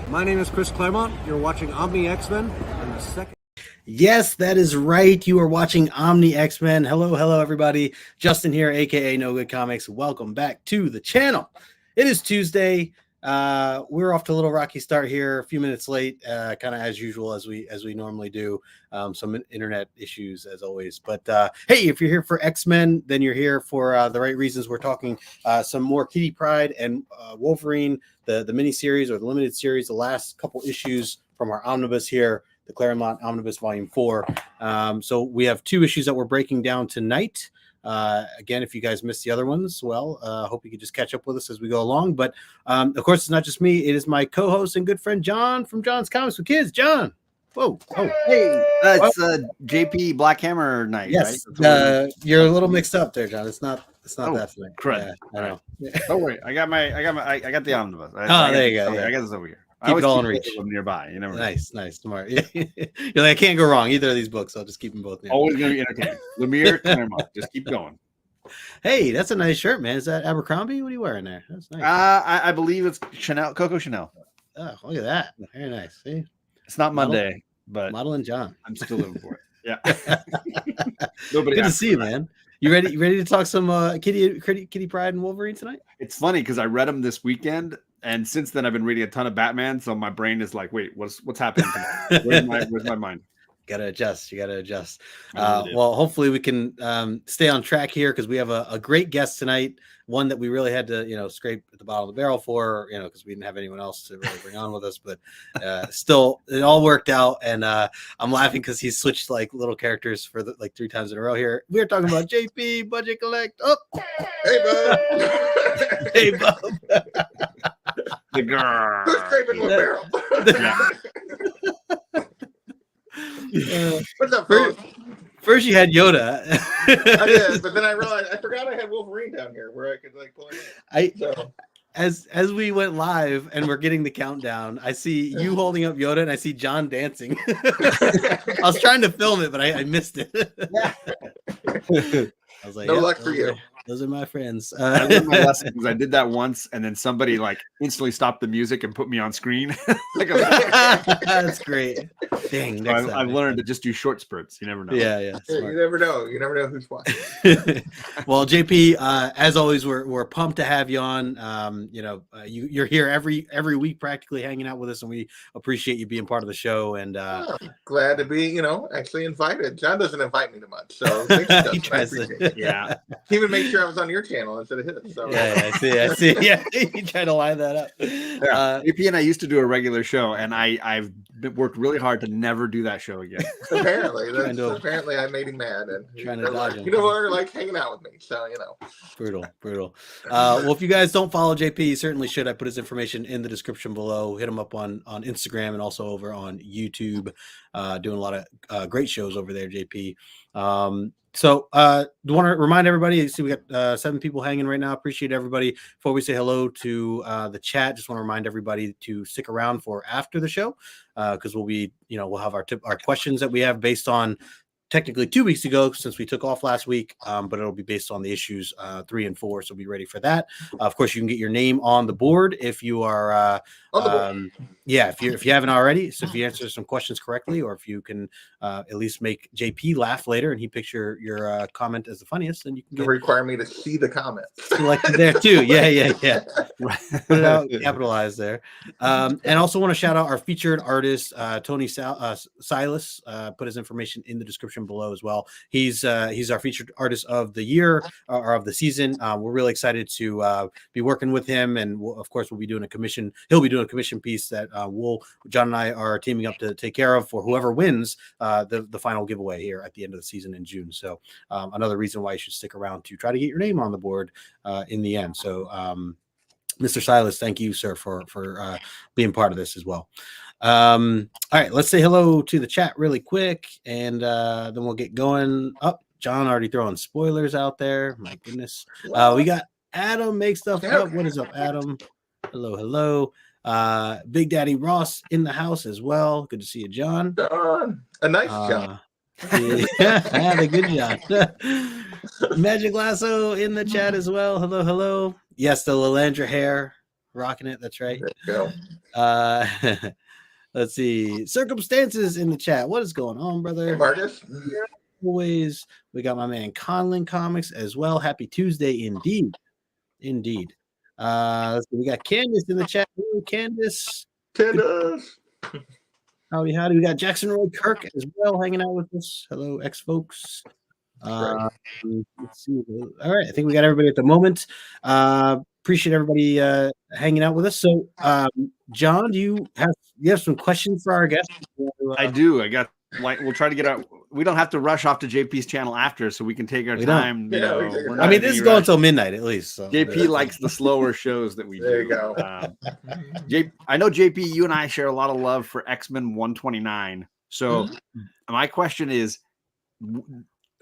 My name is Chris Claremont. You're watching Omni X-Men and the second. Yes, that is right. You are watching Omni X-Men. Hello, everybody. Justin here, aka No Good Comics. Welcome back to the channel. It is Tuesday. We're off to a little rocky start here, a few minutes late, kind of as usual as we normally do. Some internet issues as always. But hey, if you're here for X-Men, then you're here for the right reasons. We're talking some more Kitty Pryde and Wolverine, the miniseries or the limited series, the last couple issues from our omnibus here. The Claremont Omnibus Volume 4. So we have two issues that we're breaking down tonight. Again, if you guys missed the other ones, well, hope you could just catch up with us as we go along. But of course, it's not just me. It is my co-host and good friend John from John's Comics with Kids. John. Whoa. Oh. Hey, it's JP Black Hammer night. Yes. Right? You're a little mixed up there, John. It's not that tonight. Correct. Yeah, I know. Oh wait, I got the omnibus. There you go. I got this over here. Keep going, reach them nearby. You never know. Nice, smart. Yeah. You're like, I can't go wrong either of these books. I'll just keep them both near. Always gonna be entertaining. Lemire, Claremont. Just keep going. Hey, that's a nice shirt, man. Is that Abercrombie? What are you wearing there? That's nice. I believe it's Coco Chanel. Oh, look at that. Very nice. See, it's not Monday, but Model and John. I'm still living for it. Yeah. Good to see you, man. You ready to talk some Kitty Pryde and Wolverine tonight? It's funny because I read them this weekend, and since then I've been reading a ton of Batman, so my brain is like, wait, what's happening tonight? Where's my mind? You gotta adjust. Well, hopefully we can stay on track here because we have a great guest tonight. One that we really had to, scrape at the bottom of the barrel for, because we didn't have anyone else to really bring on with us. But still, it all worked out, and I'm laughing because he's switched like little characters for 3 times in a row here. We're talking about JP Budget Collect. Oh, hey, bud. Hey, Bob. The girl. Who's scraping my barrel? What's up, folks? First you had Yoda. I did, but then I realized I forgot I had Wolverine down here where I could pull him in. As we went live and we're getting the countdown, I see you holding up Yoda and I see John dancing. I was trying to film it, but I missed it. I was like, no luck for you. Those are my friends. I learned my lesson because I did that once, and then somebody instantly stopped the music and put me on screen. That's great. Dang, I've learned to just do short spurts. You never know. Yeah. You never know. You never know who's watching. Well, JP, as always, we're pumped to have you on. You're here every week, practically hanging out with us, and we appreciate you being part of the show. And glad to be, actually invited. John doesn't invite me too much, so thanks, he tries to. Yeah. He even made sure I was on your channel instead of his. So. Yeah, I see. Yeah, you try to line that up. Yeah. AP and I used to do a regular show, and I've worked really hard to never do that show again. Apparently, I made him mad, and he no longer like hanging out with me. So brutal. Well, if you guys don't follow JP, you certainly should. I put his information in the description below. Hit him up on Instagram and also over on YouTube. Doing a lot of great shows over there, JP. So want to remind everybody, you see we got 7 people hanging right now. Appreciate everybody. Before we say hello to the chat, just want to remind everybody to stick around for after the show because we'll be, we'll have our questions that we have based on technically 2 weeks ago since we took off last week, but it'll be based on the issues 3 and 4, so be ready for that. Of course, you can get your name on the board if you are if you haven't already. So if you answer some questions correctly, or if you can at least make JP laugh later and he picks your comment as the funniest, then you can require me to see the comments selected there too. Yeah. Put it out, capitalize there. And also want to shout out our featured artist, Thony Silas. Put his information in the description below as well. He's our featured artist of the year or of the season. We're really excited to be working with him, and of course we'll be doing a commission. He'll be doing a commission piece that John and I are teaming up to take care of for whoever wins the final giveaway here at the end of the season in June. So another reason why you should stick around to try to get your name on the board in the end. So Mr. Silas, thank you, sir, for being part of this as well. All right, let's say hello to the chat really quick, and then we'll get going. John already throwing spoilers out there. My goodness. We got Adam make stuff up. What is up, Adam? Hello. Big Daddy Ross in the house as well. Good to see you, John. A nice John. Yeah, the good John. Magic Lasso in the chat as well. Hello. Yes, the Lalandra hair rocking it. That's right. There you go. Let's see. Circumstances in the chat. What is going on, brother? Hey, Marcus. Always. We got my man Conlin Comics as well. Happy Tuesday, indeed. Indeed. Let's see. We got Candace in the chat. Hello, Candace. Howdy, howdy. We got Jackson Roy Kirk as well hanging out with us. Hello, folks. Let's see. All right, I think we got everybody at the moment. Appreciate everybody hanging out with us. So, John, do you have some questions for our guests? I do. I got. We'll try to get out. We don't have to rush off to JP's channel after, so we can take our time. I mean, this is going until midnight at least. So. JP likes the slower shows that we do. There you go. I know JP. You and I share a lot of love for X-Men 129. So, my question is,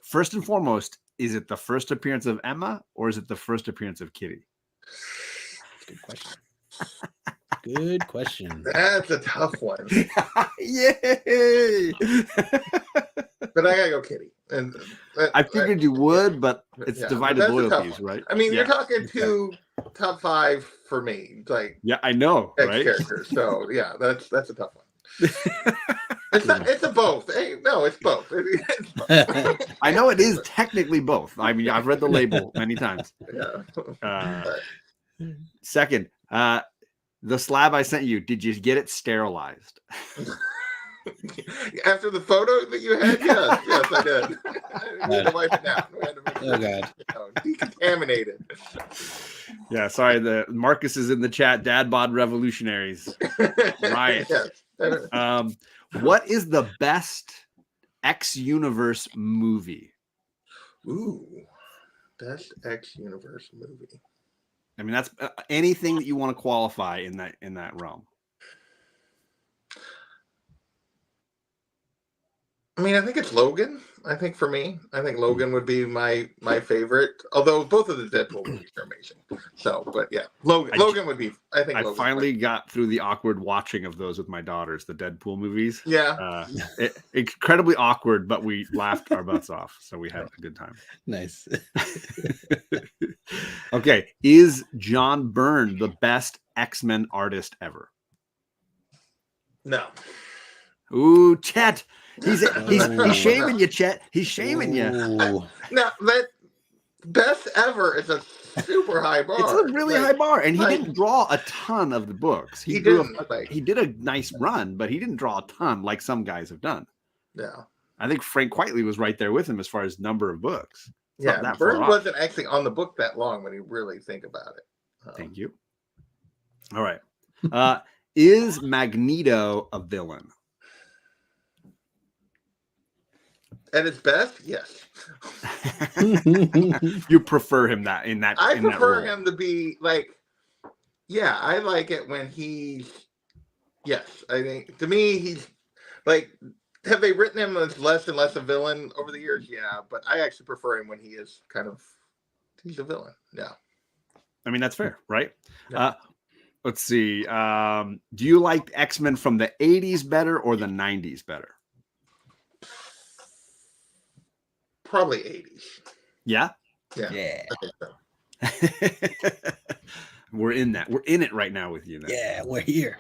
first and foremost, is it the first appearance of Emma or is it the first appearance of Kitty? Good question. Good question. That's a tough one. Yay! But I gotta go Kitty. And I figured you would, but it's divided loyalties, right? I mean, you're talking two top 5 for me. Like, I know, right? Characters. So that's a tough one. It's a both. Hey, no, it's both. It's both. I know it is technically both. I mean, I've read the label many times. Second, the slab I sent you, did you get it sterilized? After the photo that you had, yes, I did. We had to wipe it down. We had to make sure decontaminated. Yeah, sorry. The Marcus is in the chat. Dad bod revolutionaries. Right. Yes. What is the best X Universe movie? Ooh, best X Universe movie. I mean, that's anything that you want to qualify in that realm. I mean, I think it's Logan. I think for me, Logan would be my favorite. Although both of the Deadpool movies are amazing. So, but yeah, Logan would be. I think I finally got through the awkward watching of those with my daughters, the Deadpool movies. Yeah, incredibly awkward, but we laughed our butts off, so we had a good time. Nice. Okay, is John Byrne the best X-Men artist ever? No. Ooh, Chet. He's shaming you, Chet. He's shaming you. No, that best ever is a super high bar. It's a really high bar, and he didn't draw a ton of the books. He did a nice run, but he didn't draw a ton like some guys have done. Yeah, I think Frank Quitely was right there with him as far as number of books. Yeah, Byrne wasn't actually on the book that long when you really think about it. Thank you. All right. Is Magneto a villain? At its best, yes. You prefer him in that I prefer him to be like, I like it when he's, I think, to me, he's like, have they written him as less and less a villain over the years? Yeah, but I actually prefer him when he is he's a villain. Yeah. I mean, that's fair, right? Yeah. Let's see. Do you like X-Men from the 80s better or the 90s better? Probably 80s. Yeah? Yeah. I think so. We're in that. We're in it right now with you. Then. Yeah, we're here.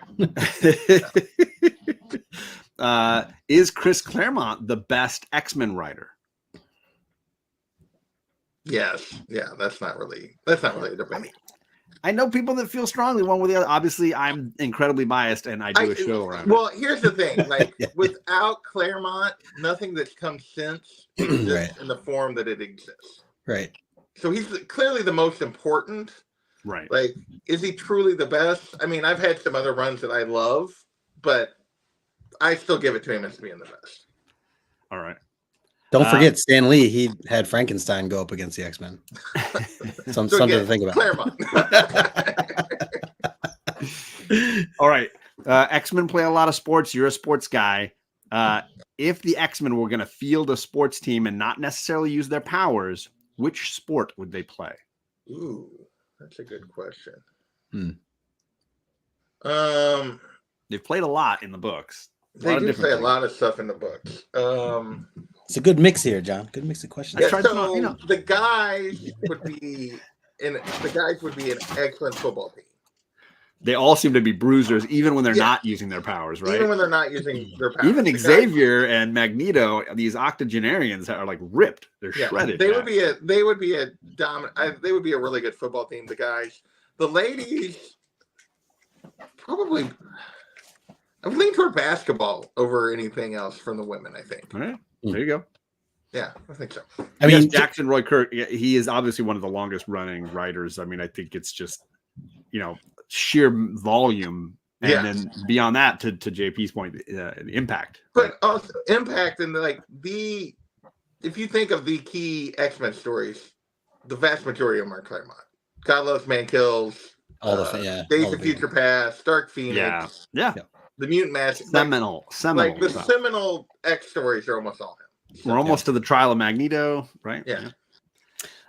Is Chris Claremont the best X-Men writer? Yes. Yeah, that's not really a debate. I know people that feel strongly one way or the other. Obviously, I'm incredibly biased, and I do a show around it. Here's the thing. Like, without Claremont, nothing that's come since exists in the form that it exists. Right. So he's clearly the most important. Right. Like, is he truly the best? I mean, I've had some other runs that I love, but I still give it to him as being the best. All right. Don't forget Stan Lee. He had Frankenstein go up against the X-Men. Something to think about. Claremont. All right. X-Men play a lot of sports. You're a sports guy. If the X-Men were going to field a sports team and not necessarily use their powers, which sport would they play? Ooh, that's a good question. They've played a lot in the books. They do say a lot of stuff in the books. It's a good mix here, John. Good mix of questions. Yeah, so the guys would be an excellent football team. They all seem to be bruisers, even when they're Yeah. not using their powers, right? Even when they're not using their powers. Even The guys- Xavier and Magneto, these octogenarians are like ripped. They're shredded. They would be a dominant. They would be a really good football team. The guys, the ladies, probably. I would lean toward basketball over anything else from the women. I think. All right, there you go. Yeah, I think so. I mean, Jackson Roy Kirk, he is obviously one of the longest running writers. I mean, I think it's just, sheer volume. And then beyond that, to JP's point, the impact. But also impact and if you think of the key X-Men stories, the vast majority of them are Claremont. God Loves Man Kills, all the Days all of the Future Past, Dark Phoenix, Yeah. the Mutant Mask, Seminal. like the seminal X stories are almost all him. We're almost to the trial of Magneto, right? Yeah.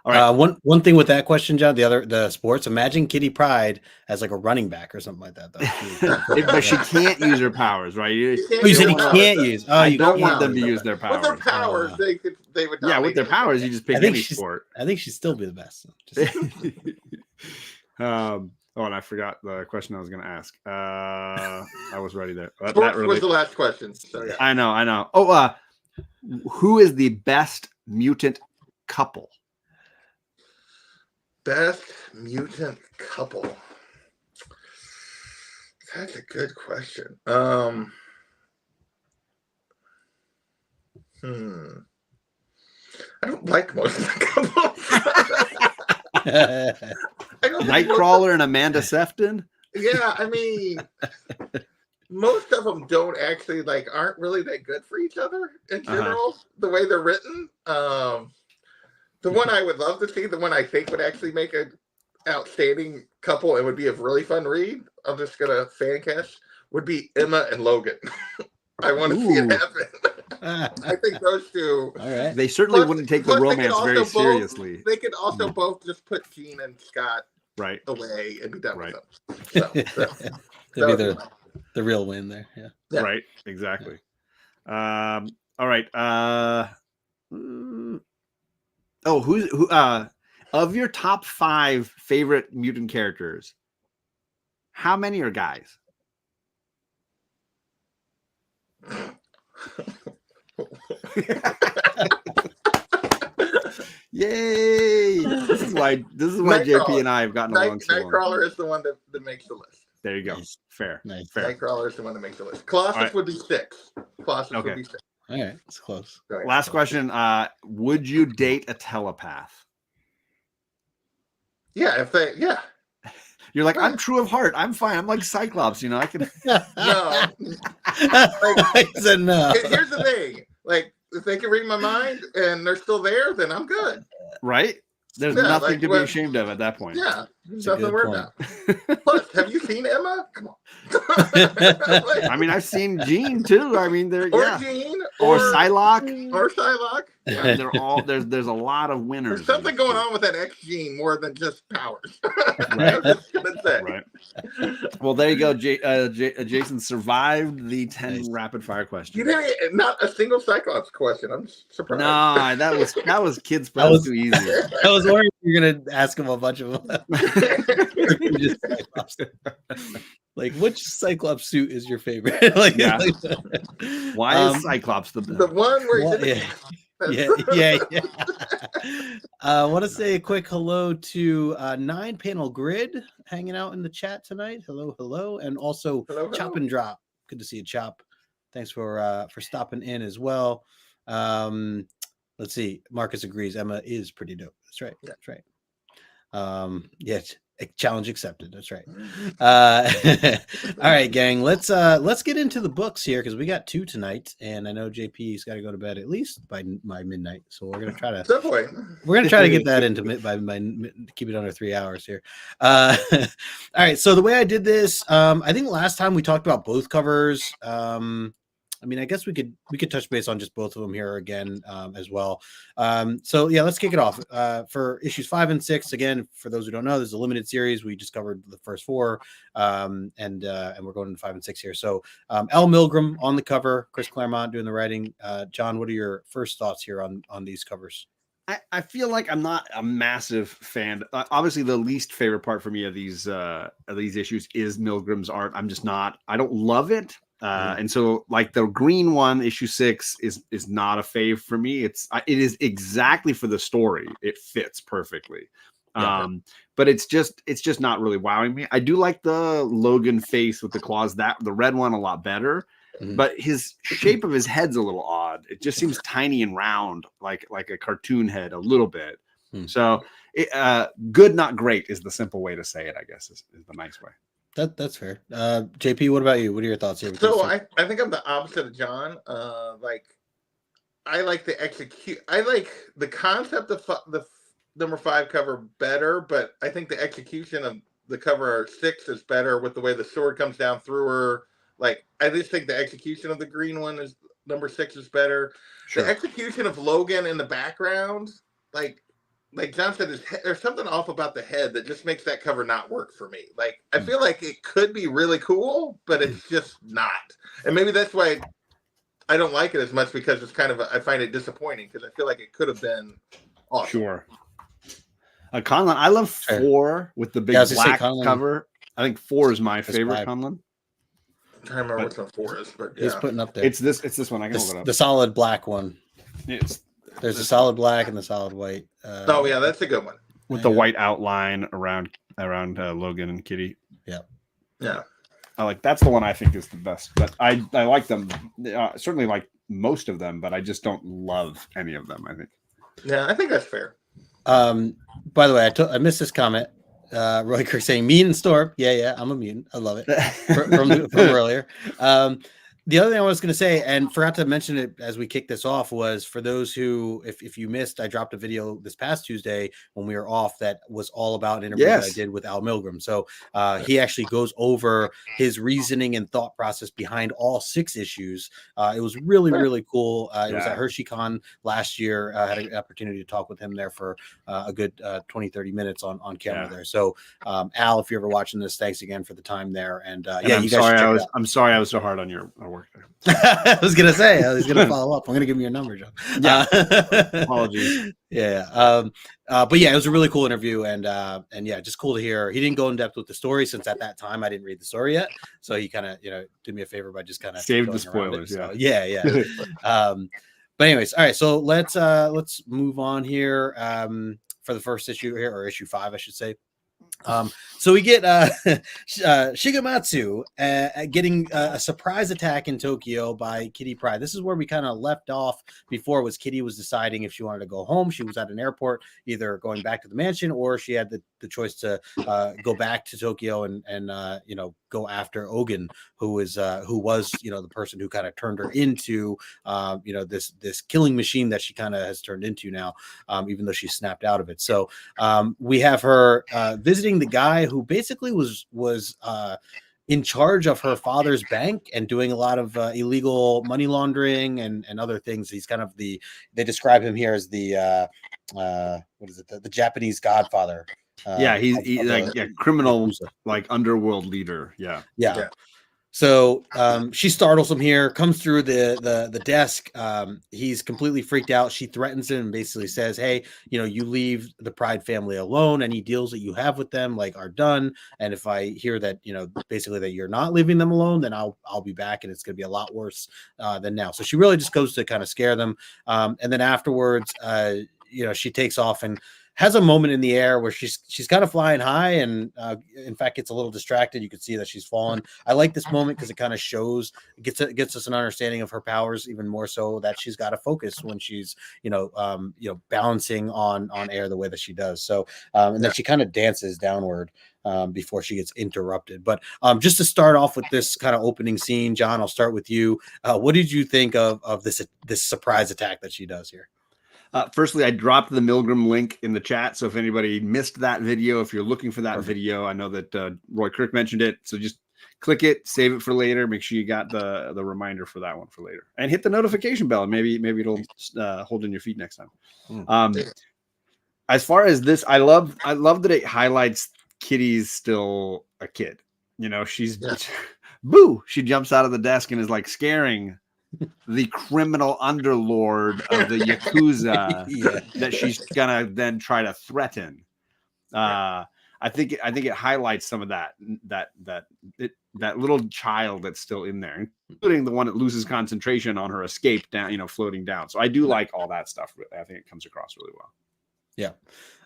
All right. One thing with that question, John, the sports. Imagine Kitty Pryde as like a running back or something like that, though. But she can't use her powers, right? You said he can't use. Oh, I you don't can't want them to use use their powers. With their powers, they would. Yeah, with their powers, you just pick any sport. I think she'd still be the best. And I forgot the question I was going to ask. I was ready there. Sports was the last question. So yeah. I know. Oh, who is the best mutant couple? Best mutant couple. That's a good question. I don't like most of the couples. Nightcrawler and Amanda Sefton? Yeah, I mean, most of them don't actually aren't really that good for each other in general. The way they're written. The one I would love to see, the one I think would actually make an outstanding couple and would be a really fun read. I'm just gonna fan cast. Would be Emma and Logan. I want to see it happen. I think those two. All right. They certainly wouldn't take the romance very seriously. They could also both just put Jean and Scott away and be done with them. That'd be the real win there. Yeah. Right. Exactly. All right. Who of your top 5 favorite mutant characters, how many are guys? Yay! This is why JP and I have gotten along so long. Nightcrawler is the one that makes the list. There you go. Nice. Fair. Nightcrawler is the one that makes the list. Colossus would be 6. Colossus would be 6. All right, it's close. Last question. Would you date a telepath? Yeah, You're like, I'm true of heart. I'm fine. I'm like Cyclops, I can. No. He said no. Here's the thing. If they can read my mind and they're still there, then I'm good. Right? There's nothing to be ashamed of at that point. Yeah, nothing to worry about. Plus, have you seen Emma? Come on. I mean, I've seen Jean too. I mean, Jean or Psylocke. Or Psylocke. Yeah, they're all there's a lot of winners. There's something going on with that X gene more than just powers. Right. Right. Well, there you go. Jason survived the 10 rapid fire questions. You didn't not a single Cyclops question. I'm surprised. No, that was kids. That was too easy. I was worried you were gonna ask him a bunch of them. Like, which Cyclops suit is your favorite? Why is Cyclops the best? The one where he's yeah. I want to say a quick hello to 9-Panel Grid hanging out in the chat tonight. Hello, and also Chop and Drop. Good to see you, Chop. Thanks for stopping in as well. Let's see. Marcus agrees. Emma is pretty dope. That's right. Yeah. That's right. Challenge accepted. That's right. All right, gang. Let's get into the books here because we got 2 tonight, and I know JP's got to go to bed at least by midnight. So we're gonna try to get that into keep it under 3 hours here. All right. So the way I did this, I think last time we talked about both covers. I mean, I guess we could touch base on just both of them here again as well. So yeah, let's kick it off. For issues 5 and 6, again, for those who don't know, there's a limited series. We just covered the first 4, and we're going into 5 and 6 here. So L. Milgram on the cover, Chris Claremont doing the writing. John, what are your first thoughts here on these covers? I feel like I'm not a massive fan. Obviously, the least favorite part for me of these issues is Milgram's art. I'm just not. I don't love it. And so, like the green one, issue 6 is not a fave for me. It is exactly for the story. It fits perfectly. But it's just not really wowing me. I do like the Logan face with the claws. The red one a lot better. But his shape of his head's a little odd. It just seems tiny and round, like a cartoon head, a little bit. So, good, not great, is the simple way to say it. I guess is the nice way. That's fair. JP, what about you? What are your thoughts here? So I think I'm the opposite of John. Like I like the I like the concept of the number 5 cover better, but I think the execution of the cover 6 is better with the way the sword comes down through her. Like, I just think the execution of the green one is number 6 is better. Sure. The execution of Logan in the background, like John said, there's something off about the head that just makes that cover not work for me. Like, I feel like it could be really cool, but it's just not. And maybe that's why I don't like it as much, because it's kind of I find it disappointing, because I feel like it could have been awesome. Sure. Conlon, I love 4 with the big black cover. I think 4 is my favorite, Conlon. I can't remember which one 4 is, but he's putting up there. It's this one. I can hold it up. The solid black one. There's a solid black and the solid white. Oh yeah, that's a good one. With the white outline around Logan and Kitty. Yeah. That's the one I think is the best. But I like them. Certainly like most of them, but I just don't love any of them, I think. Yeah, I think that's fair. By the way, I missed this comment. Roy Kirk saying mutant storm. Yeah, I'm a mutant. I love it from earlier. The other thing I was going to say, and forgot to mention it as we kicked this off, was for those who, if you missed, I dropped a video this past Tuesday when we were off that was all about an interview that I did with Al Milgram. So he actually goes over his reasoning and thought process behind all 6 issues. It was really, really cool. It was at HersheyCon last year. I had an opportunity to talk with him there for a good 20, 30 minutes on camera there. So Al, if you're ever watching this, thanks again for the time there. And I'm sorry I was so hard on your work there. I was gonna say I was gonna follow up. I'm gonna give me your number, Joe. Apologies. But yeah, it was a really cool interview, and yeah, just cool to hear. He didn't go in depth with the story, since at that time I didn't read the story yet, so he kind of did me a favor by just kind of saved the spoilers. So, yeah. But anyways, all right, so let's move on here for the first issue here, or issue 5, I should say. So we get Shigematsu getting a surprise attack in Tokyo by Kitty Pryde. This is where we kind of left off before. Was Kitty was deciding if she wanted to go home. She was at an airport, either going back to the mansion, or she had the choice to go back to Tokyo and go after Ogen, who was the person who kind of turned her into this killing machine that she kind of has turned into now, even though she snapped out of it. So we have her visiting the guy who basically was in charge of her father's bank and doing a lot of illegal money laundering and other things. He's kind of they describe him here as the Japanese Godfather. He's like criminal, like underworld leader. Yeah. So she startles him here, comes through the desk. He's completely freaked out. She threatens him and basically says, hey, you leave the Pryde family alone. Any deals that you have with them are done. And if I hear that, basically that you're not leaving them alone, then I'll be back, and it's going to be a lot worse than now. So she really just goes to kind of scare them. And then afterwards, she takes off and has a moment in the air where she's kind of flying high, and in fact gets a little distracted. You can see that she's fallen. I like this moment because it kind of gets us an understanding of her powers, even more so that she's got to focus when she's balancing on air the way that she does. So and then she kind of dances downward before she gets interrupted. But just to start off with this kind of opening scene, John, I'll start with you. What did you think of this surprise attack that she does here? Firstly, I dropped the Milgram link in the chat. So if anybody missed that video, if you're looking for that video, I know that Roy Kirk mentioned it. So just click it, save it for later. Make sure you got the reminder for that one for later, and hit the notification bell. And maybe it'll hold in your feed next time. As far as this, I love that it highlights Kitty's still a kid. She's boo. She jumps out of the desk and is like scaring the criminal underlord of the Yakuza Yeah. that she's gonna then try to threaten. I think it highlights some of that little child that's still in there, including the one that loses concentration on her escape down, floating down. So I do like all that stuff. I think it comes across really well. Yeah.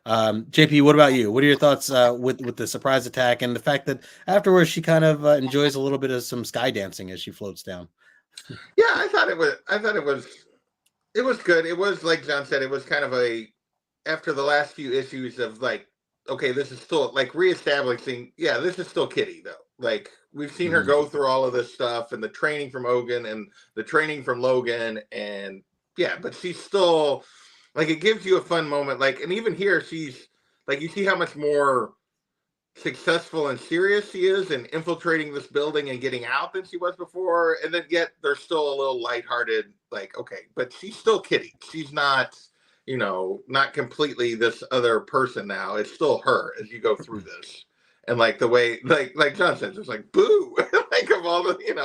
JP, what about you? What are your thoughts with the surprise attack and the fact that afterwards she kind of enjoys a little bit of some sky dancing as she floats down? Yeah, I thought it was good. It was, like John said, it was kind of after the last few issues of like, okay, this is still like reestablishing. Yeah, this is still Kitty though. Like we've seen her go through all of this stuff and the training from Ogen and the training from Logan, and yeah, but she's still like, it gives you a fun moment. Like, and even here, she's like, you see how much more successful and serious she is in infiltrating this building and getting out than she was before. And then yet there's still a little lighthearted, like, okay, but she's still Kitty. She's not, not completely this other person now. It's still her as you go through this. And like the way, like John says, it's like, boo, like of all the, here,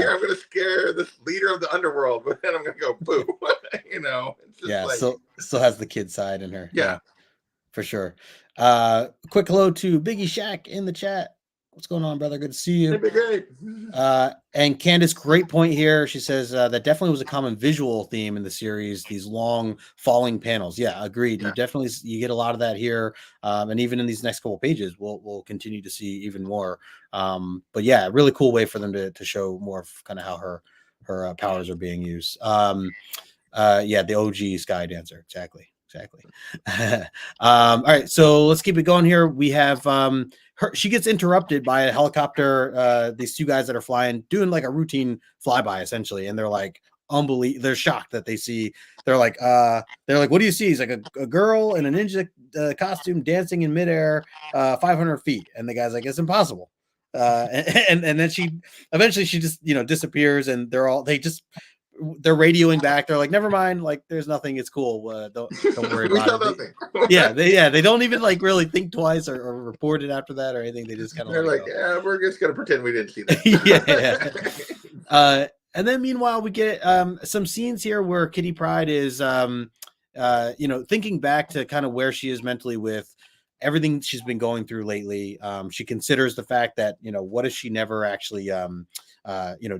I'm going to scare this leader of the underworld, but then I'm going to go boo, It's just still has the kid side in her. Yeah. For sure. Quick hello to Biggie Shack in the chat. What's going on, brother? Good to see you. Great. And Candace, great point here. She says that definitely was a common visual theme in the series. These long falling panels. Yeah, agreed. Yeah. You get a lot of that here, and even in these next couple pages, we'll continue to see even more. But yeah, really cool way for them to show more of kind of how her powers are being used. Yeah, the OG Sky Dancer. Exactly. All right, so let's keep it going here. We have she gets interrupted by a helicopter. These two guys that are flying, doing like a routine flyby essentially, and they're like they're shocked that they see. They're like, what do you see? He's like a girl in a ninja costume dancing in midair, 500 feet, and the guy's like, it's impossible. And then she just disappears, and they're radioing back. They're like, never mind, like there's nothing, it's cool, don't worry about it. They don't even like really think twice or report it after that or anything. They just kind of like, yeah, we're just gonna pretend we didn't see that. Yeah. And then meanwhile we get some scenes here where Kitty Pryde is thinking back to kind of where she is mentally with everything she's been going through lately. She considers the fact that what if she never actually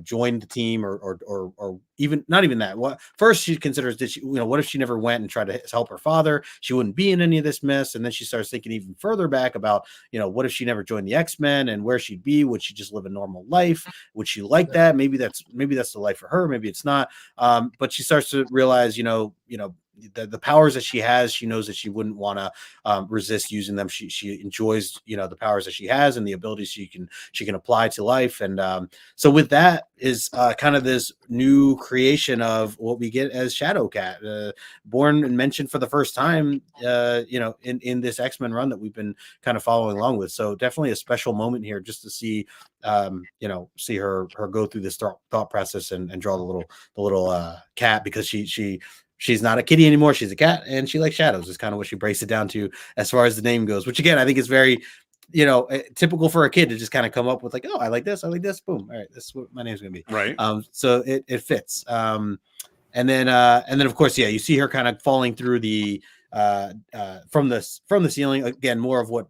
joined the team or even not even that. What first she considers, what if she never went and tried to help her father? She wouldn't be in any of this mess. And then she starts thinking even further back about, what if she never joined the X-Men and where she'd be? Would she just live a normal life? Would she like that? Maybe that's the life for her. Maybe it's not. But she starts to realize, the powers that she has, she knows that she wouldn't want to resist using them. She enjoys, the powers that she has and the abilities she can apply to life. And so with that is kind of this new creation of what we get as Shadowcat, born and mentioned for the first time, in this X-Men run that we've been kind of following along with. So definitely a special moment here just to see, see her go through this thought process and draw the little cat, because she's not a kitty anymore. She's a cat and she likes shadows is kind of what she breaks it down to as far as the name goes, which again, I think is very, typical for a kid to just kind of come up with like, oh, I like this. Boom. All right. This is what my name's going to be. Right. So it fits. And then of course, yeah, you see her kind of falling through the, from the ceiling again, more of what,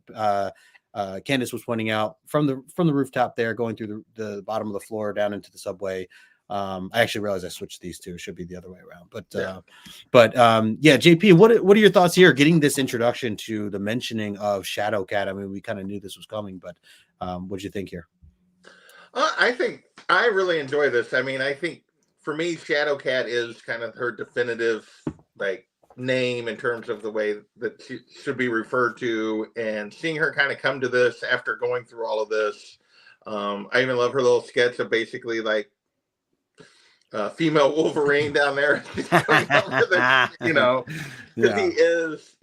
Candace was pointing out from the rooftop there, going through the bottom of the floor down into the subway. I actually realized I switched these two. It should be the other way around. But JP, what are your thoughts here? Getting this introduction to the mentioning of Shadowcat. I mean, we kind of knew this was coming, but what'd you think here? I think I really enjoy this. I mean, I think for me, Shadowcat is kind of her definitive name in terms of the way that she should be referred to, and seeing her kind of come to this after going through all of this. I even love her little sketch of basically female Wolverine down there, because he is,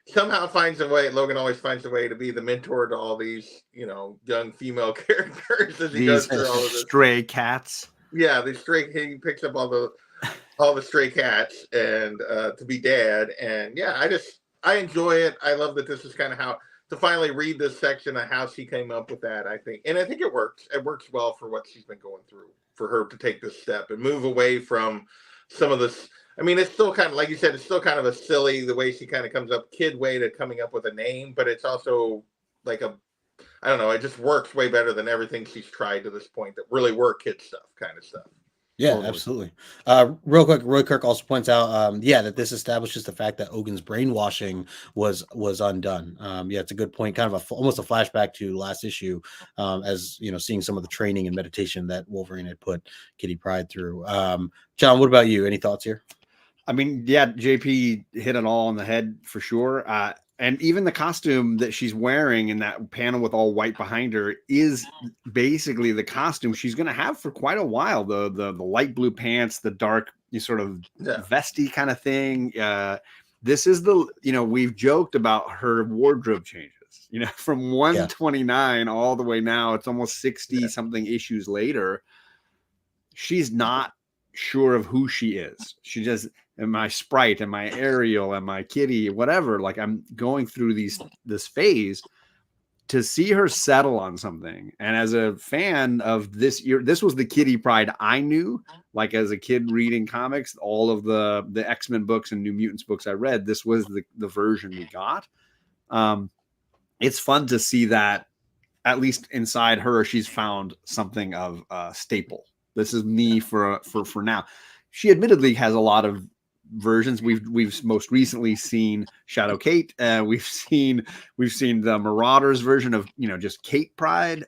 somehow finds a way. Logan always finds a way to be the mentor to all these, young female characters as he goes through all of this. Stray cats. Yeah, he picks up all the stray cats and to be dad. And yeah, I enjoy it. I love that this is kind of how to finally read this section of how she came up with that, I think it works. It works well for what she's been going through, for her to take this step and move away from some of this. I mean, it's still kind of, like you said, it's still kind of a silly, the way she kind of comes up, kid way to coming up with a name, but it's also like I don't know, it just works way better than everything she's tried to this point that really were kid stuff, kind of stuff. Yeah, Totally. absolutely. Real quick, Roy Kirk also points out, that this establishes the fact that Ogen's brainwashing was undone. It's a good point. Kind of almost a flashback to last issue, as seeing some of the training and meditation that Wolverine had put Kitty Pryde through. John, what about you? Any thoughts here? I mean, yeah, JP hit it all on the head for sure. And even the costume that she's wearing in that panel with all white behind her is basically the costume she's going to have for quite a while. The light blue pants, the dark sort of vesty kind of thing. This is we've joked about her wardrobe changes, from 129 all the way now. It's almost 60 something issues later. She's not sure of who she is. She just, am I Sprite? Am I Ariel? Am I Kitty? Whatever. Like, I'm going through this phase. To see her settle on something, and as a fan of this year, this was the Kitty Pryde I knew. Like, as a kid reading comics, all of the X-Men books and New Mutants books I read, this was the version we got. It's fun to see that at least inside her, she's found something of a staple. This is me for now. She admittedly has a lot of versions. We've most recently seen Shadow Kate. We've seen the Marauders version of just Kate Pryde.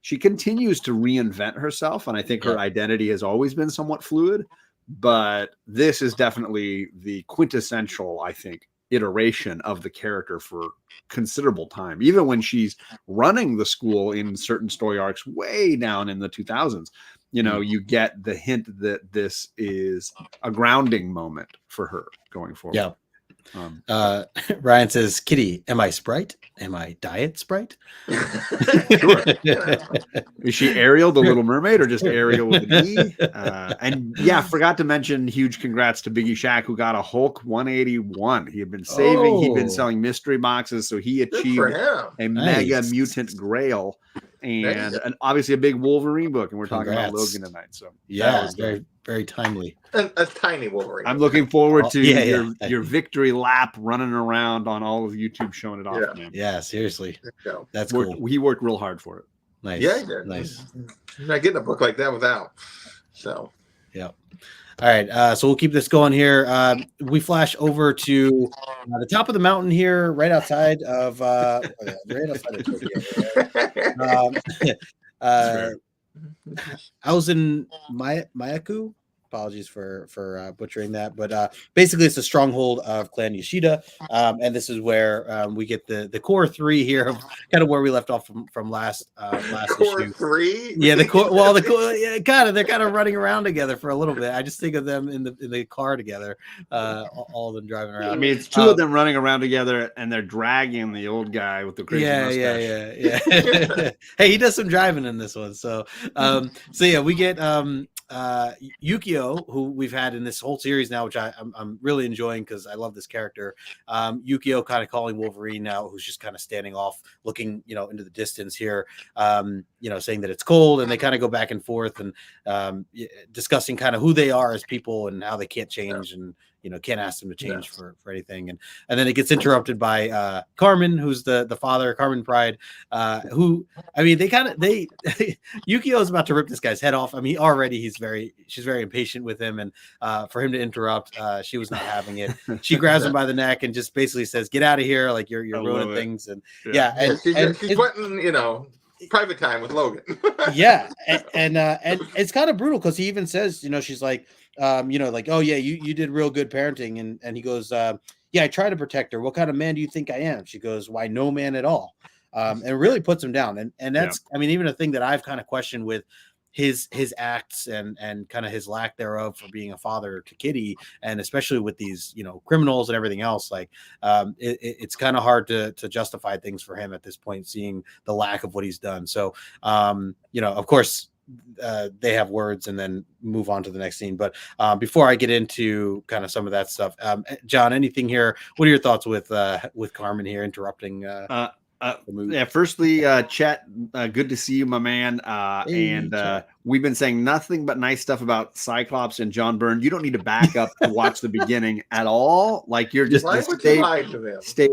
She continues to reinvent herself, and I think her identity has always been somewhat fluid. But this is definitely the quintessential, I think, iteration of the character for considerable time. Even when she's running the school in certain story arcs way down in the 2000s, you get the hint that this is a grounding moment for her going forward. Yeah. Ryan says, Kitty, am I Sprite? Am I Diet Sprite? Sure. Is she Ariel, the Little Mermaid, or just Ariel with an E? And forgot to mention huge congrats to Biggie Shack, who got a Hulk 181. He had been saving, he'd been selling mystery boxes, so he achieved a mega mutant grail. And obviously a big Wolverine book, and we're talking about Logan tonight. So it's very, very timely. A tiny Wolverine. I'm looking forward to your victory lap running around on all of YouTube showing it off, man. Yeah, seriously. That's cool. He worked real hard for it. Nice. Yeah, he did. Nice. You're not getting a book like that without. So. Yeah. All right, so we'll keep this going here. We flash over to the top of the mountain here, right outside of Auzen Mayaku. Apologies for butchering that, but basically it's a stronghold of Clan Yoshida, and this is where we get the core three here of kind of where we left off from last core issue. Three, yeah, the core. Well, the core, they're kind of running around together for a little bit. I just think of them in the car together, all of them driving around. I mean, it's two of them running around together, and they're dragging the old guy with the crazy mustache. Yeah. Hey, he does some driving in this one, so we get Yukio, who we've had in this whole series now, which I'm really enjoying because I love this character. Yukio kind of calling Wolverine now, who's just kind of standing off, looking into the distance here, saying that it's cold, and they kind of go back and forth and discussing kind of who they are as people and how they can't change and can't ask them to change for anything. And then it gets interrupted by Carmen, who's the father, Carmen Pryde, who, I mean, Yukio is about to rip this guy's head off. I mean, she's very impatient with him, and for him to interrupt, she was not having it. She grabs him by the neck and just basically says, "Get out of here! Like you're ruining things." And she's wanting, private time with Logan. and it's kind of brutal because he even says, she's like, oh yeah, you did real good parenting, and he goes, I try to protect her. What kind of man do you think I am? She goes, why, no man at all. And really puts him down, and that's I mean, even a thing that I've kind of questioned with his acts and kind of his lack thereof for being a father to Kitty, and especially with these criminals and everything else, like it's kind of hard to justify things for him at this point, seeing the lack of what he's done. So of course they have words and then move on to the next scene. But before I get into kind of some of that stuff, John, anything here? What are your thoughts with Carmen here interrupting? Firstly, Chet, good to see you, my man. We've been saying nothing but nice stuff about Cyclops and John Byrne. You don't need to back up to watch the beginning at all. Like you're just stay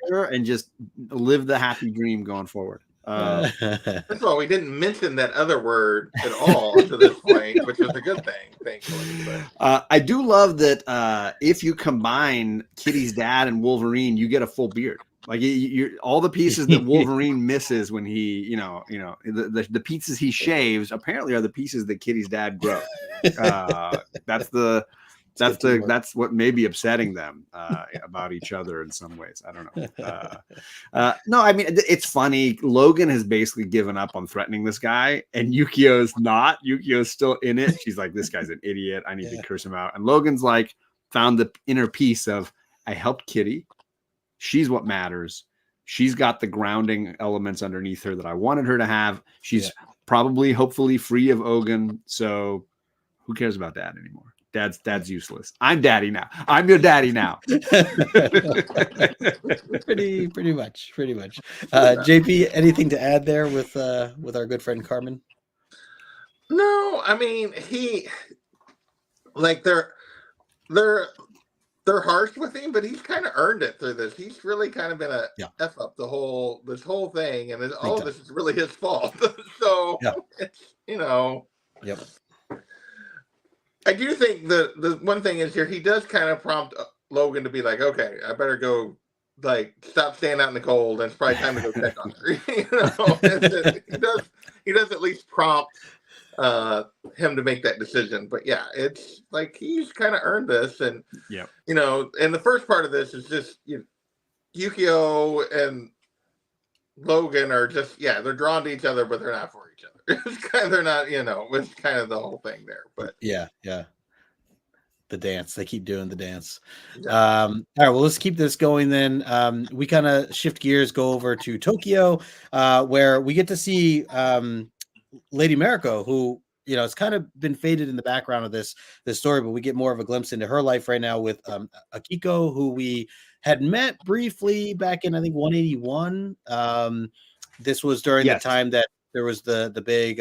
here and just live the happy dream going forward. First of all, we didn't mention that other word at all to this point, which was a good thing, thankfully. But. I do love that if you combine Kitty's dad and Wolverine, you get a full beard. Like you're all the pieces that Wolverine misses when he, the pieces he shaves apparently are the pieces that Kitty's dad grows. That's what may be upsetting them about each other in some ways. I don't know. No, I mean, it's funny. Logan has basically given up on threatening this guy, and Yukio's not. Yukio's still in it. She's like, this guy's an idiot. I need to curse him out. And Logan's like, found the inner peace of, I helped Kitty. She's what matters. She's got the grounding elements underneath her that I wanted her to have. She's probably, hopefully, free of Ogen. So who cares about dad anymore? Dad's useless. I'm daddy now. I'm your daddy now. pretty much. JP, anything to add there with our good friend Carmen? No, I mean they're harsh with him, but he's kind of earned it through this. He's really kind of been a F up this whole thing, and all of this is really his fault. So it's Yep. I do think the one thing is here, he does kind of prompt Logan to be like, okay, I better go, like, stop standing out in the cold, and it's probably time to go check on her. He does at least prompt him to make that decision. But yeah, it's like he's kind of earned this, and and the first part of this is just Yukio and Logan are just they're drawn to each other, but they're not for each other. It's kind of, they're not, it's kind of the whole thing there. But the dance, they keep doing the dance. All right, well, let's keep this going then. We kind of shift gears, go over to Tokyo, where we get to see Lady Mariko, who it's kind of been faded in the background of this story, but we get more of a glimpse into her life right now with Akiko, who we had met briefly back in, I think, 181. This was during the time that there was the big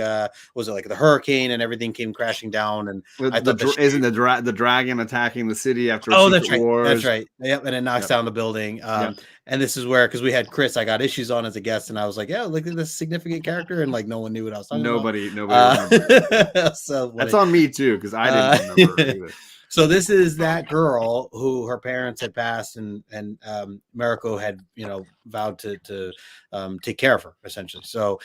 was it like the hurricane and everything came crashing down, and the dragon attacking the city after that's right yep, and it knocks down the building. And this is where, because we had Chris, I got issues on as a guest, and I was like, look at this significant character, and like no one knew what I was talking about. Nobody so that's on me too, because I didn't remember either. So this is that girl who her parents had passed, and Mariko had vowed to take care of her, essentially. So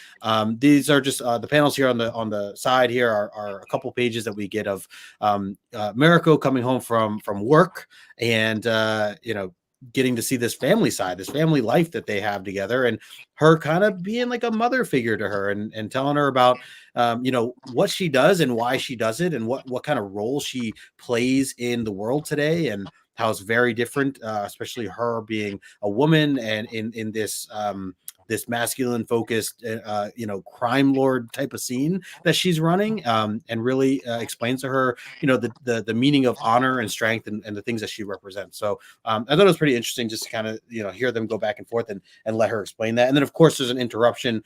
these are just the panels here on the side here are a couple pages that we get of Mariko coming home from work, and getting to see this family side, this family life that they have together, and her kind of being like a mother figure to her, and telling her about what she does and why she does it, and what kind of role she plays in the world today, and how it's very different, especially her being a woman and in this this masculine focused crime lord type of scene that she's running, and really explains to her the meaning of honor and strength and the things that she represents. So I thought it was pretty interesting just to kind of hear them go back and forth and let her explain that. And then of course there's an interruption.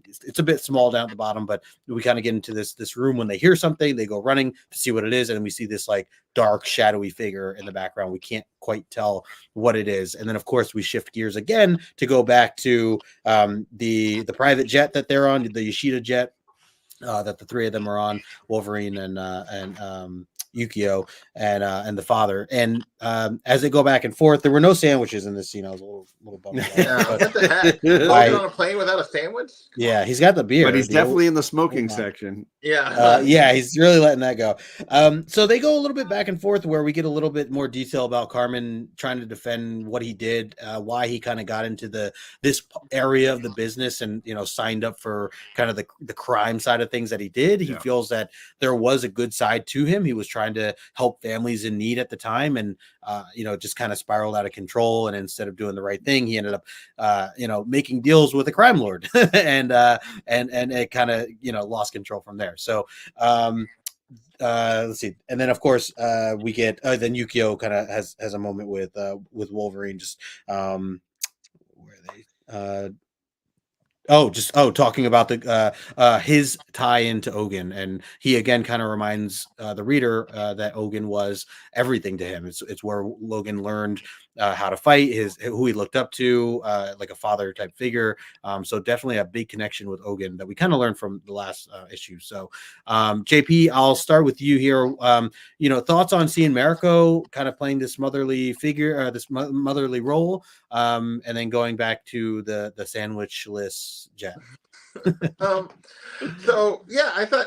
It's a bit small down at the bottom, but we kind of get into this room when they hear something, they go running to see what it is, and we see this like dark shadowy figure in the background. We can't quite tell what it is. And then of course we shift gears again to go back to the private jet that they're on, the Yoshida jet that the three of them are on, Wolverine and Yukio and the father. And as they go back and forth, there were no sandwiches in this scene. I was a little bummed out. What the heck? On a plane without a sandwich? Yeah, he's got the beer, but he's definitely in the smoking section. Yeah, he's really letting that go. So they go a little bit back and forth where we get a little bit more detail about Carmen trying to defend what he did, why he kind of got into this area of the business, and signed up for kind of the crime side of things that he did. He feels that there was a good side to him. He was trying trying to help families in need at the time, and just kind of spiraled out of control. And instead of doing the right thing, he ended up making deals with a crime lord, and it kind of lost control from there. So let's see, and then of course we get then Yukio kind of has a moment with Wolverine, just where are they talking about the his tie into Ogen, and he again kind of reminds the reader that Ogen was everything to him. It's where Logan learned how to fight, who he looked up to, like a father type figure. So definitely a big connection with Ogen that we kind of learned from the last issue. So JP, I'll start with you here. Thoughts on seeing Mariko kind of playing this motherly figure, this motherly role, and then going back to the sandwichless Jet. So yeah, I thought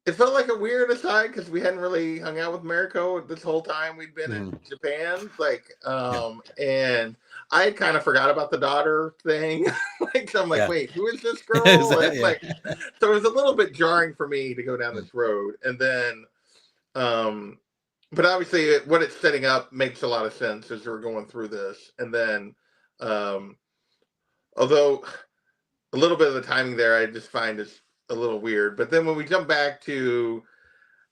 it felt like a weird aside because we hadn't really hung out with Mariko this whole time we'd been in Japan. And I kind of forgot about the daughter thing. So I'm like, wait, who is this girl? So it was a little bit jarring for me to go down this road. And then, but obviously what it's setting up makes a lot of sense as we're going through this. And then, although a little bit of the timing there, I just find is a little weird. But then when we jump back to,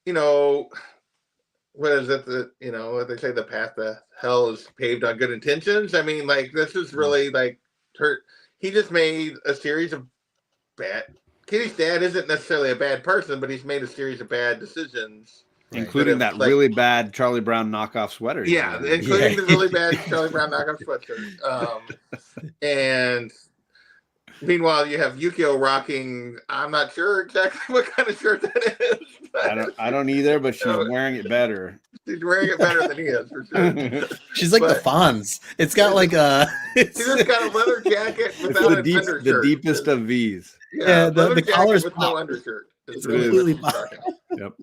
what is it that, what they say, the path to hell is paved on good intentions. I mean, this is really he just made a series of Kitty's dad isn't necessarily a bad person, but he's made a series of bad decisions. Including that really bad Charlie Brown knockoff sweater. Yeah, including the really bad Charlie Brown knockoff sweatshirt. And meanwhile, you have Yukio rocking, I'm not sure exactly what kind of shirt that is. I don't either, but she's wearing it better. She's wearing it better than he is, for sure. She's like the Fonz. It's got She's just got a leather jacket without an undershirt. The deepest of V's. Yeah, the collar's with no undershirt. It's completely Yep.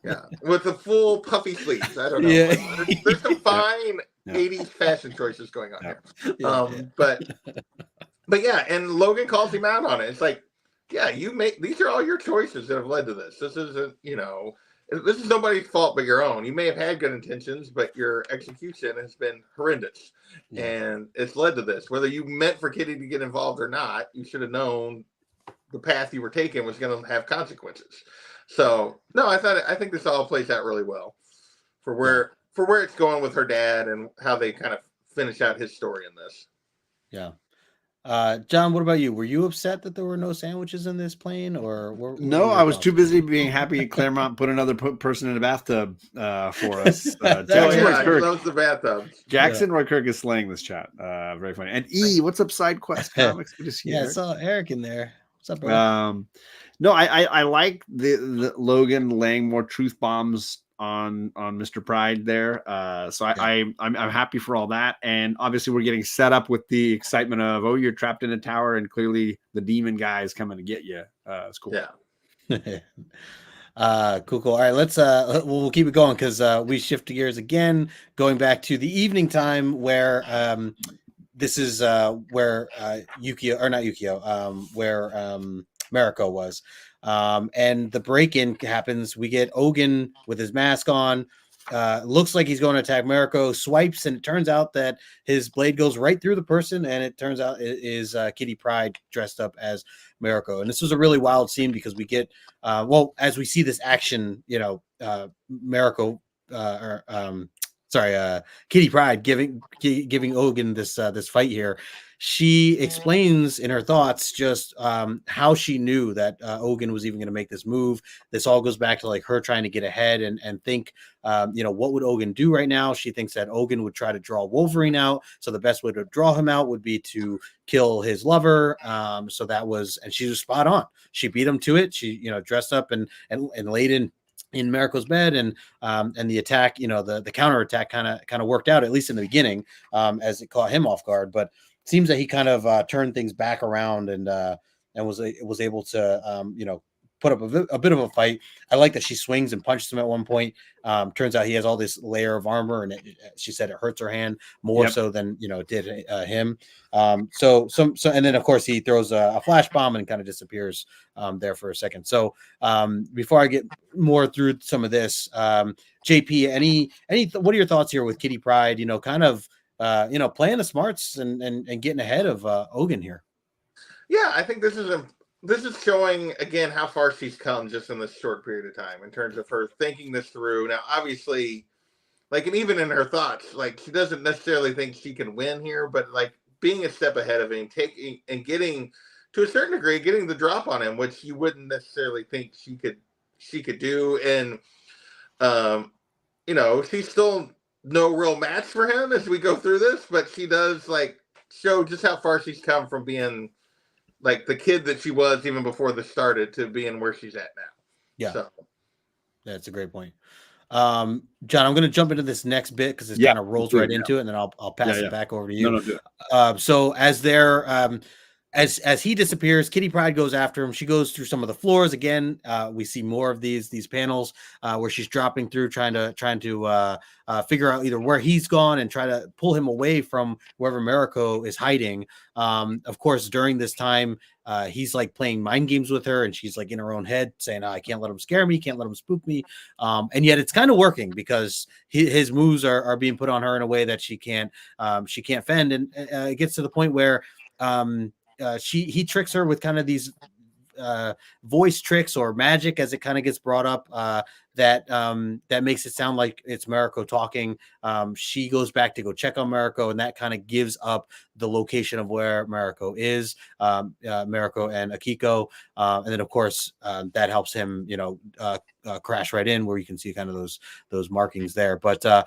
Yeah, with the full puffy sleeves. I don't know. Yeah. There's some fine 80s fashion choices going on here. But yeah, and Logan calls him out on it. It's like, yeah, these are all your choices that have led to this. This isn't, this is nobody's fault but your own. You may have had good intentions, but your execution has been horrendous. Yeah. And it's led to this. Whether you meant for Kitty to get involved or not, you should have known the path you were taking was going to have consequences. So no, I think this all plays out really well for where it's going with her dad and how they kind of finish out his story in this. Yeah. John, what about you? Were you upset that there were no sandwiches in this plane, or no? I was too busy being happy Claremont put another person in a bathtub for us. Jackson loves the bathtub. Jackson Roy Kirk is slaying this chat. Very funny. And what's up, Side Quest Comics? Good to see you. I saw Eric in there. What's up, bro? No, I like the Logan laying more truth bombs on Mr. Pryde there. So I'm happy for all that. And obviously we're getting set up with the excitement of, oh, you're trapped in a tower and clearly the demon guy is coming to get you. It's cool. Yeah. Cool. All right, let's we'll keep it going because we shift gears again, going back to the evening time where this is where Mariko was. And the break-in happens. We get Ogen with his mask on. Looks like he's going to attack Mariko. Swipes, and it turns out that his blade goes right through the person. And it turns out it is Kitty Pryde dressed up as Mariko. And this was a really wild scene because we get, as we see this action, Mariko, Kitty Pryde giving Ogen this fight here. She explains in her thoughts just how she knew that Ogen was even going to make this move. This all goes back to her trying to get ahead and think, what would Ogen do right now? She thinks that Ogen would try to draw Wolverine out. So the best way to draw him out would be to kill his lover. So that was, and she was spot on. She beat him to it. She, dressed up and laid in Mariko's bed, and the attack, the counter attack kind of worked out, at least in the beginning, as it caught him off guard. But seems that he kind of turned things back around and was able to put up a bit of a fight. I like that she swings and punches him at one point. Turns out he has all this layer of armor, and she said it hurts her hand more so than it did him. So and then of course he throws a flash bomb and kind of disappears there for a second. So before I get more through some of this, JP, any what are your thoughts here with Kitty Pryde? Kind of playing the smarts and getting ahead of Ogen here. Yeah, I think this is showing again how far she's come just in this short period of time in terms of her thinking this through. Now, obviously, like, and even in her thoughts, like, she doesn't necessarily think she can win here, but like being a step ahead of him, taking and getting to a certain degree, getting the drop on him, which you wouldn't necessarily think she could do. And she's still no real match for him as we go through this, but she does like show just how far she's come from being like the kid that she was even before this started to being where she's at now. Yeah. So. That's a great point. John, I'm going to jump into this next bit because it kind of rolls right into it, and then I'll pass it back over to you. No, so as they're as he disappears, Kitty Pryde goes after him. She goes through some of the floors again. We see more of these panels where she's dropping through, trying to figure out either where he's gone and try to pull him away from wherever Mariko is hiding. Of course, during this time, he's like playing mind games with her, and she's like in her own head saying, I can't let him scare me, can't let him spook me. And yet it's kind of working because his moves are being put on her in a way that she can't fend. And it gets to the point where he tricks her with kind of these voice tricks or magic, as it kind of gets brought up, that makes it sound like it's Mariko talking. She goes back to go check on Mariko, and that kind of gives up the location of where Mariko is, Mariko and Akiko. And then of course that helps him, crash right in where you can see kind of those markings there. But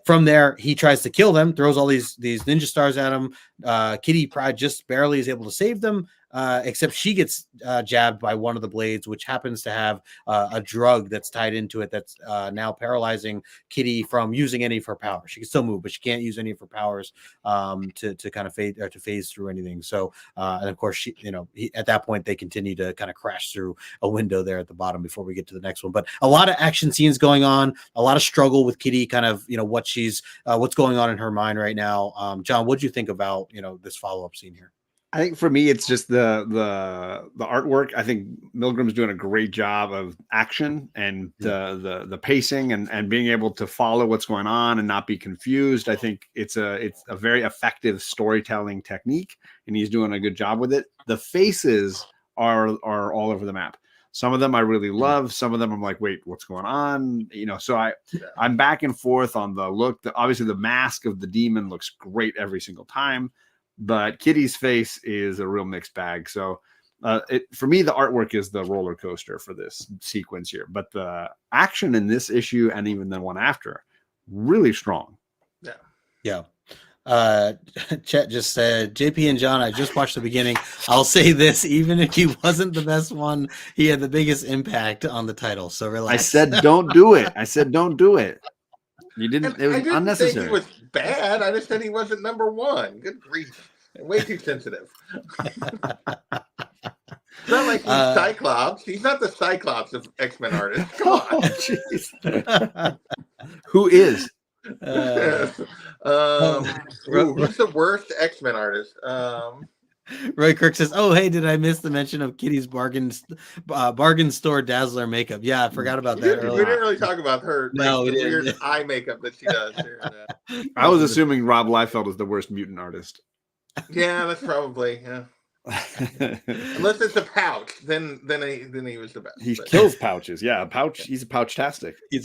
from there, he tries to kill them, throws all these ninja stars at him. Kitty Pryde just barely is able to save them, except she gets jabbed by one of the blades, which happens to have a drug that's tied into it that's now paralyzing Kitty from using any of her powers. She can still move, but she can't use any of her powers to kind of fade or to phase through anything. So, and of course, she, at that point, they continue to kind of crash through a window there at the bottom before we get to the next one. But a lot of action scenes going on, a lot of struggle with Kitty, kind of, what's going on in her mind right now. John, what'd you think about, this follow-up scene here? I think for me, it's just the artwork. I think Milgram's doing a great job of action and the pacing and being able to follow what's going on and not be confused. I think it's a very effective storytelling technique, and he's doing a good job with it. The faces are all over the map. Some of them I really love. Some of them I'm like, wait, what's going on? So I'm back and forth on the look. Obviously, the mask of the demon looks great every single time, but Kitty's face is a real mixed bag. So for me, the artwork is the roller coaster for this sequence here. But the action in this issue and even the one after, really strong. Yeah. Chet just said, JP and John, I just watched the beginning. I'll say this, even if he wasn't the best one, he had the biggest impact on the title. So relax. I said, don't do it. You didn't. It was unnecessary. Think he was bad. I just said he wasn't number one. Good grief. Way too sensitive. It's not like he's Cyclops. He's not the Cyclops of X-Men artists. Come on. Jeez. Who is? Who's the worst X-Men artist? Roy Kirk says, "Oh, hey, did I miss the mention of Kitty's bargain store Dazzler makeup? Yeah, I forgot about that. We didn't really talk about her. The weird eye makeup that she does. I was assuming Rob Liefeld is the worst mutant artist. Yeah, that's probably unless it's a pouch, then he was the best. He kills pouches. Yeah, a pouch. He's a pouch-tastic. Yeah.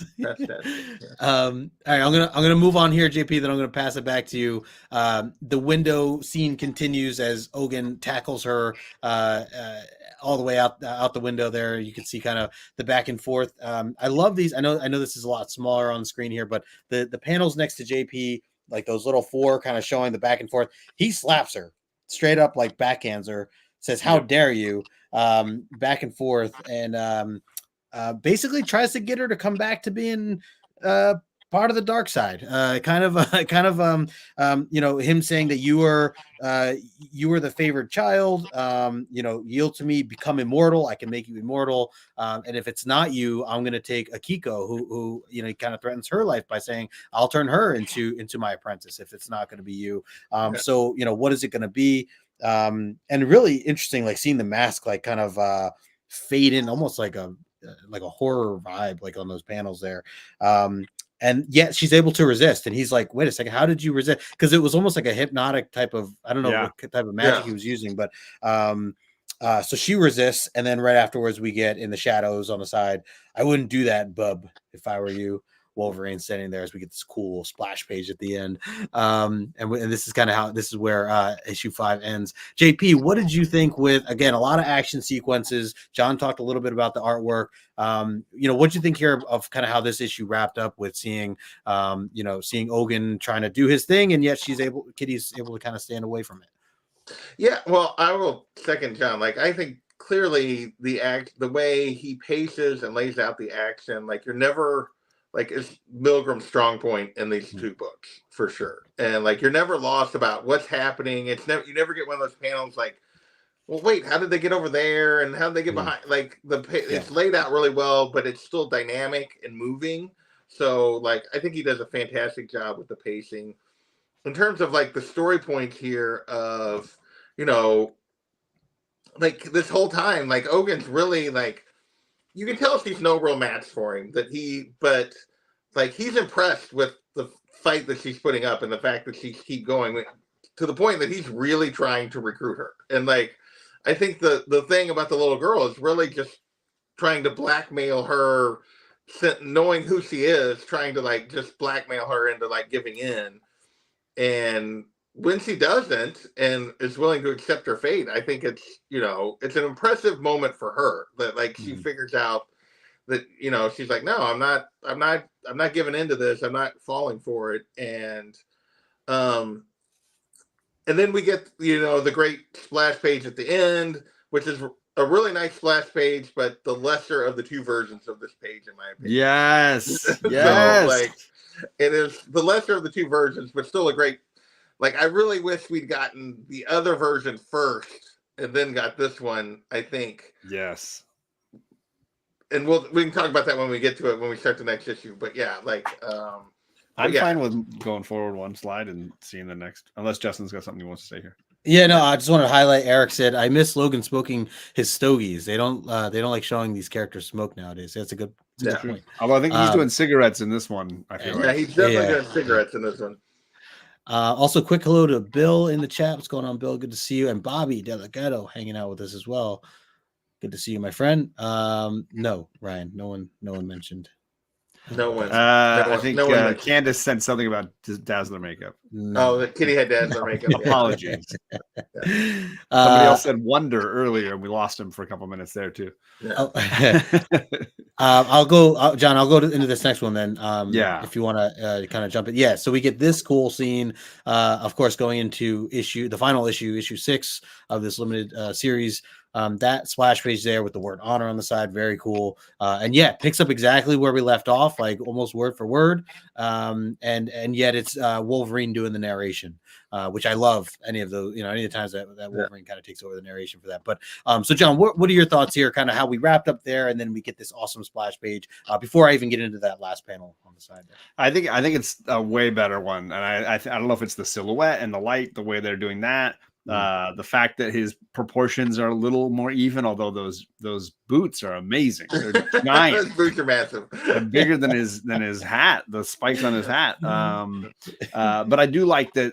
All right, I'm gonna move on here, JP. Then I'm gonna pass it back to you. The window scene continues as Ogen tackles her all the way out the window. There, you can see kind of the back and forth. I love these. I know this is a lot smaller on the screen here, but the panels next to JP, like those little four, kind of showing the back and forth. He slaps her straight up, like backhands her, says, "How dare you?" Back and forth, and basically tries to get her to come back to being part of the dark side, him saying that you were the favored child, yield to me, become immortal, I can make you immortal, and if it's not you, I'm going to take Akiko, who he kind of threatens her life by saying I'll turn her into my apprentice if it's not going to be you. So what is it going to be? And really interesting, like seeing the mask like kind of fade in, almost like a horror vibe, like on those panels there. And yet she's able to resist. And he's like, wait a second, how did you resist? Because it was almost like a hypnotic type of, I don't know what type of magic he was using, but so she resists. And then right afterwards, we get in the shadows on the side, I wouldn't do that, bub, if I were you. Wolverine standing there as we get this cool splash page at the end. And this is kind of this is where issue 5 ends. JP, what did you think with, again, a lot of action sequences? John talked a little bit about the artwork. What do you think here of kind of how this issue wrapped up with seeing Ogen trying to do his thing, and yet Kitty's able to kind of stand away from it? Yeah, well, I will second John. Like, I think clearly the way he paces and lays out the action, like you're never, like, it's Milgram's strong point in these two books for sure. And like, you're never lost about what's happening. You never get one of those panels like, well, wait, how did they get over there? And how did they get behind? Like it's laid out really well, but it's still dynamic and moving. So like, I think he does a fantastic job with the pacing in terms of like the story points here of, like this whole time, like Ogen's really like, you can tell she's no real match for him, but like he's impressed with the fight that she's putting up and the fact that she keep going to the point that he's really trying to recruit her. And like, I think the thing about the little girl is really just trying to blackmail her, knowing who she is, trying to like just blackmail her into like giving in. And when she doesn't and is willing to accept her fate, I think it's an impressive moment for her that like she figures out that she's like, no, I'm not giving into this, I'm not falling for it. And then we get the great splash page at the end, which is a really nice splash page, but the lesser of the two versions of this page, in my opinion. Yes. So, like, it is the lesser of the two versions, but still a great. Like, I really wish we'd gotten the other version first and then got this one, I think. Yes. And we can talk about that when we get to it, when we start the next issue. But yeah, like, I'm fine with going forward one slide and seeing the next, unless Justin's got something he wants to say here. Yeah, no, I just wanted to highlight. Eric said, "I miss Logan smoking his stogies. They don't like showing these characters smoke nowadays." That's a good point. Although I think he's doing cigarettes in this one. I feel like. He's definitely doing cigarettes in this one. Also, quick hello to Bill in the chat. What's going on, Bill? Good to see you. And Bobby Delgado hanging out with us as well. Good to see you, my friend. No, Ryan. No one mentioned. No one. I think Candace sent something about Dazzler makeup. No. Oh, the Kitty had Dazzler makeup. Apologies. Somebody else said Wonder earlier, and we lost him for a couple minutes there too. Yeah. I'll go, John. I'll go into this next one then. If you want to kind of jump in. Yeah. So we get this cool scene, of course, going into the final issue 6 of this limited series. That splash page there with the word honor on the side, very cool. And picks up exactly where we left off, like almost word for word. And yet it's Wolverine doing the narration, which I love. Any of the times that Wolverine kind of takes over the narration for that. But so John, what are your thoughts here? Kind of how we wrapped up there, and then we get this awesome splash page. Before I even get into that last panel on the side there. I think it's a way better one, and I don't know if it's the silhouette and the light, the way they're doing that. The fact that his proportions are a little more even, although those boots are amazing. They're giant. Those boots are massive. They're bigger than his hat, the spikes on his hat. But I do like that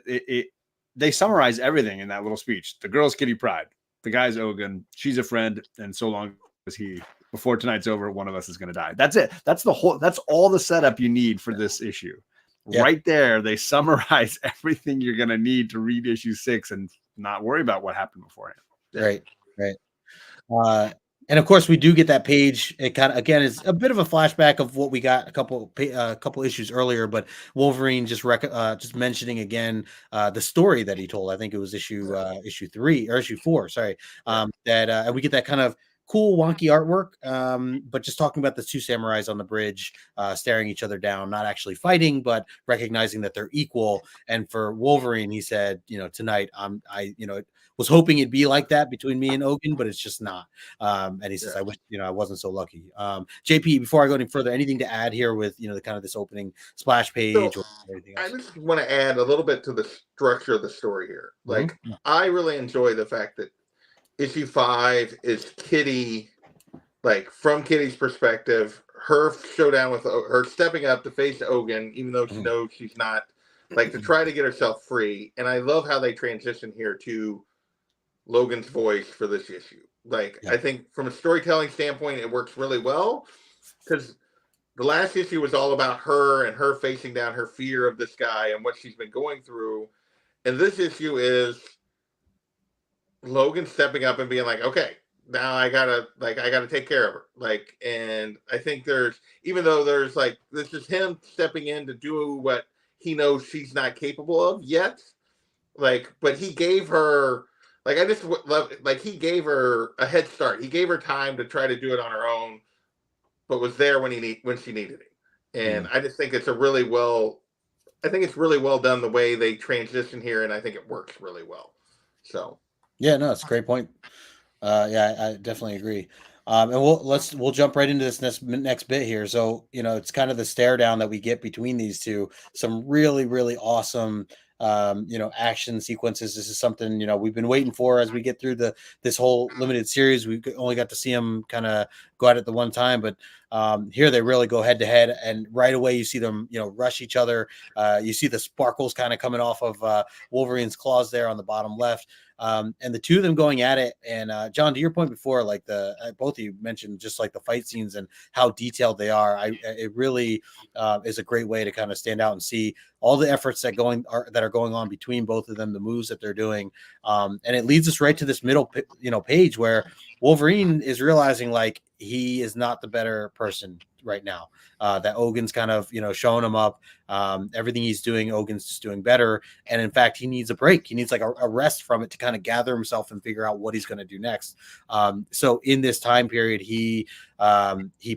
they summarize everything in that little speech. The girl's Kitty Pryde, the guy's Ogen, she's a friend, and so long as before tonight's over, one of us is going to die. That's it. That's all the setup you need for this issue. Yeah. Right there, they summarize everything you're going to need to read issue 6 and not worry about what happened beforehand. Right. And of course, we do get that page. It kind of, again, is a bit of a flashback of what we got a couple issues earlier. But Wolverine just mentioning again the story that he told. I think it was issue 3 or issue 4. Sorry, and we get that kind of cool wonky artwork, but just talking about the two samurais on the bridge staring each other down, not actually fighting, but recognizing that they're equal. And for Wolverine, he said, tonight I was hoping it'd be like that between me and Ogen, but it's just not. And he says, I wish I wasn't so lucky. JP, before I go any further, anything to add here with the kind of this opening splash page or anything else? I just want to add a little bit to the structure of the story here. Like, I really enjoy the fact that issue 5 is Kitty, like from Kitty's perspective, her showdown with her stepping up to face Ogen, even though she knows she's not, like, to try to get herself free. And I love how they transition here to Logan's voice for this issue. Like, I think from a storytelling standpoint, it works really well, because the last issue was all about her and her facing down her fear of this guy and what she's been going through. And this issue is Logan stepping up and being like, okay, now I gotta take care of her. Like, and I think even though there's like, this is him stepping in to do what he knows she's not capable of yet. Like, but he gave her, like, I just love, like, he gave her a head start. He gave her time to try to do it on her own, but was there when she needed it. And I just think it's really well done the way they transition here, and I think it works really well. So. Yeah, no, it's a great point. I definitely agree. And we'll jump right into this next bit here. So, it's kind of the stare down that we get between these two. Some really, really awesome, action sequences. This is something, we've been waiting for as we get through this whole limited series. We only got to see them kind of go at it the one time, but here they really go head to head, and right away you see them, rush each other. You see the sparkles kind of coming off of Wolverine's claws there on the bottom left. And the two of them going at it. And John, to your point before, like both of you mentioned just like the fight scenes and how detailed they are. It really is a great way to kind of stand out and see all the efforts that are going on between both of them, the moves that they're doing. And it leads us right to this middle, page where Wolverine is realizing like he is not the better person right now. That Ogen's kind of, showing him up. Everything he's doing, Ogen's just doing better. And in fact, he needs a break. He needs like a rest from it to kind of gather himself and figure out what he's going to do next. So in this time period, he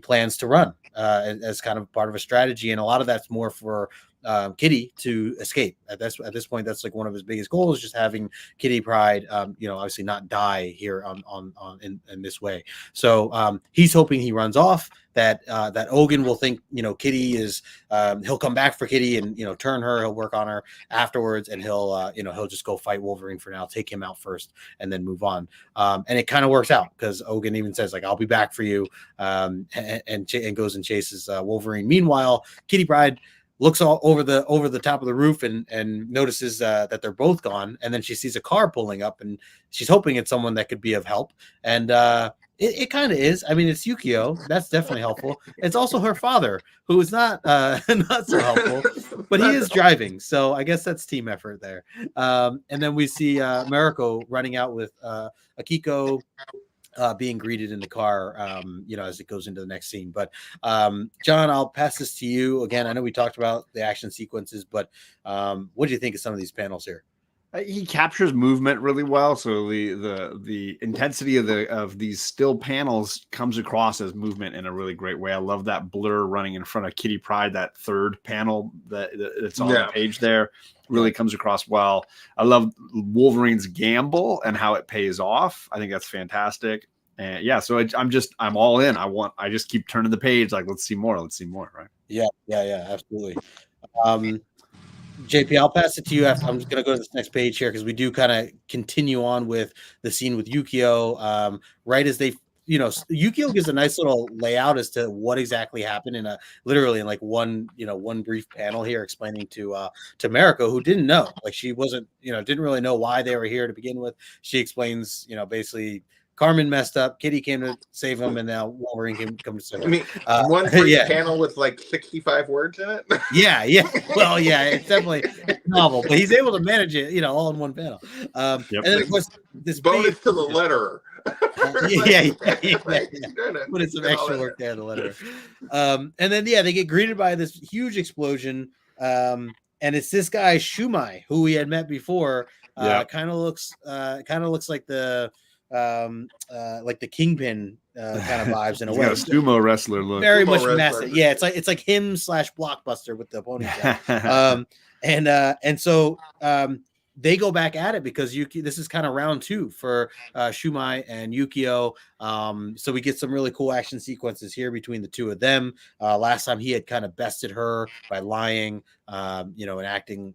plans to run as kind of part of a strategy. And a lot of that's more for Kitty to escape. At this point, that's like one of his biggest goals, just having Kitty Pryde, obviously not die here in this way. So he's hoping he runs off. That Ogen will think, Kitty is, he'll come back for Kitty and, turn her, he'll work on her afterwards, and he'll just go fight Wolverine for now, take him out first and then move on. And it kind of works out because Ogen even says like, I'll be back for you. And goes and chases Wolverine. Meanwhile, Kitty Pryde looks all over the top of the roof and notices that they're both gone. And then she sees a car pulling up and she's hoping it's someone that could be of help. And, it kind of is. I mean, it's Yukio. That's definitely helpful. It's also her father, who is not so helpful, but he is driving. So I guess that's team effort there. And then we see Mariko running out with Akiko being greeted in the car, as it goes into the next scene. But John, I'll pass this to you again. I know we talked about the action sequences, but what do you think of some of these panels here? He captures movement really well, so the intensity of these still panels comes across as movement in a really great way. I love that blur running in front of Kitty Pryde. That third panel that's on the page there really comes across well. I love Wolverine's gamble and how it pays off. I think that's fantastic. And so I'm all in. I just keep turning the page like let's see more, right? Yeah, absolutely. JP, I'll pass it to you after. I'm just going to go to this next page here because we do kind of continue on with the scene with Yukio. Right as they, Yukio gives a nice little layout as to what exactly happened in literally in like one brief panel here, explaining to Mariko, who didn't know, like she wasn't, didn't really know why they were here to begin with. She explains, basically Carmen messed up, Kitty came to save him, and now Wolverine came to save him. I mean, one brief panel with like 65 words in it. Yeah. Well, it's definitely novel, but he's able to manage it, all in one panel. And then of course this bonus to the letterer. Put in some extra work there, the letterer. And then they get greeted by this huge explosion. And it's this guy Shumai, who we had met before. Kind of looks like the like the Kingpin kind of vibes in a He's way. got a sumo wrestler look. Very Sumo much wrestler. massive. Yeah, it's like him / Blockbuster with the ponytail. And so they go back at it because this is kind of round 2 for Shumai and Yukio. So we get some really cool action sequences here between the two of them. Last time he had kind of bested her by lying, and acting,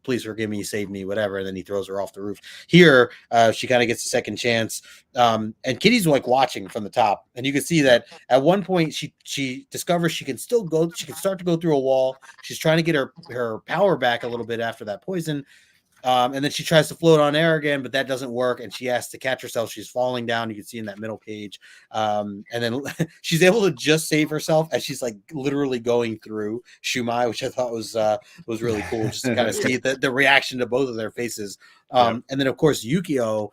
please forgive me, save me, whatever. And then he throws her off the roof. Here, she kind of gets a second chance. And Kitty's like watching from the top. And you can see that at one point she discovers she can start to go through a wall. She's trying to get her power back a little bit after that poison. And then she tries to float on air again, but that doesn't work. And she has to catch herself. She's falling down. You can see in that middle page. And then she's able to just save herself as she's like literally going through Shumai, which I thought was really cool, just to kind of see the reaction to both of their faces. And then of course Yukio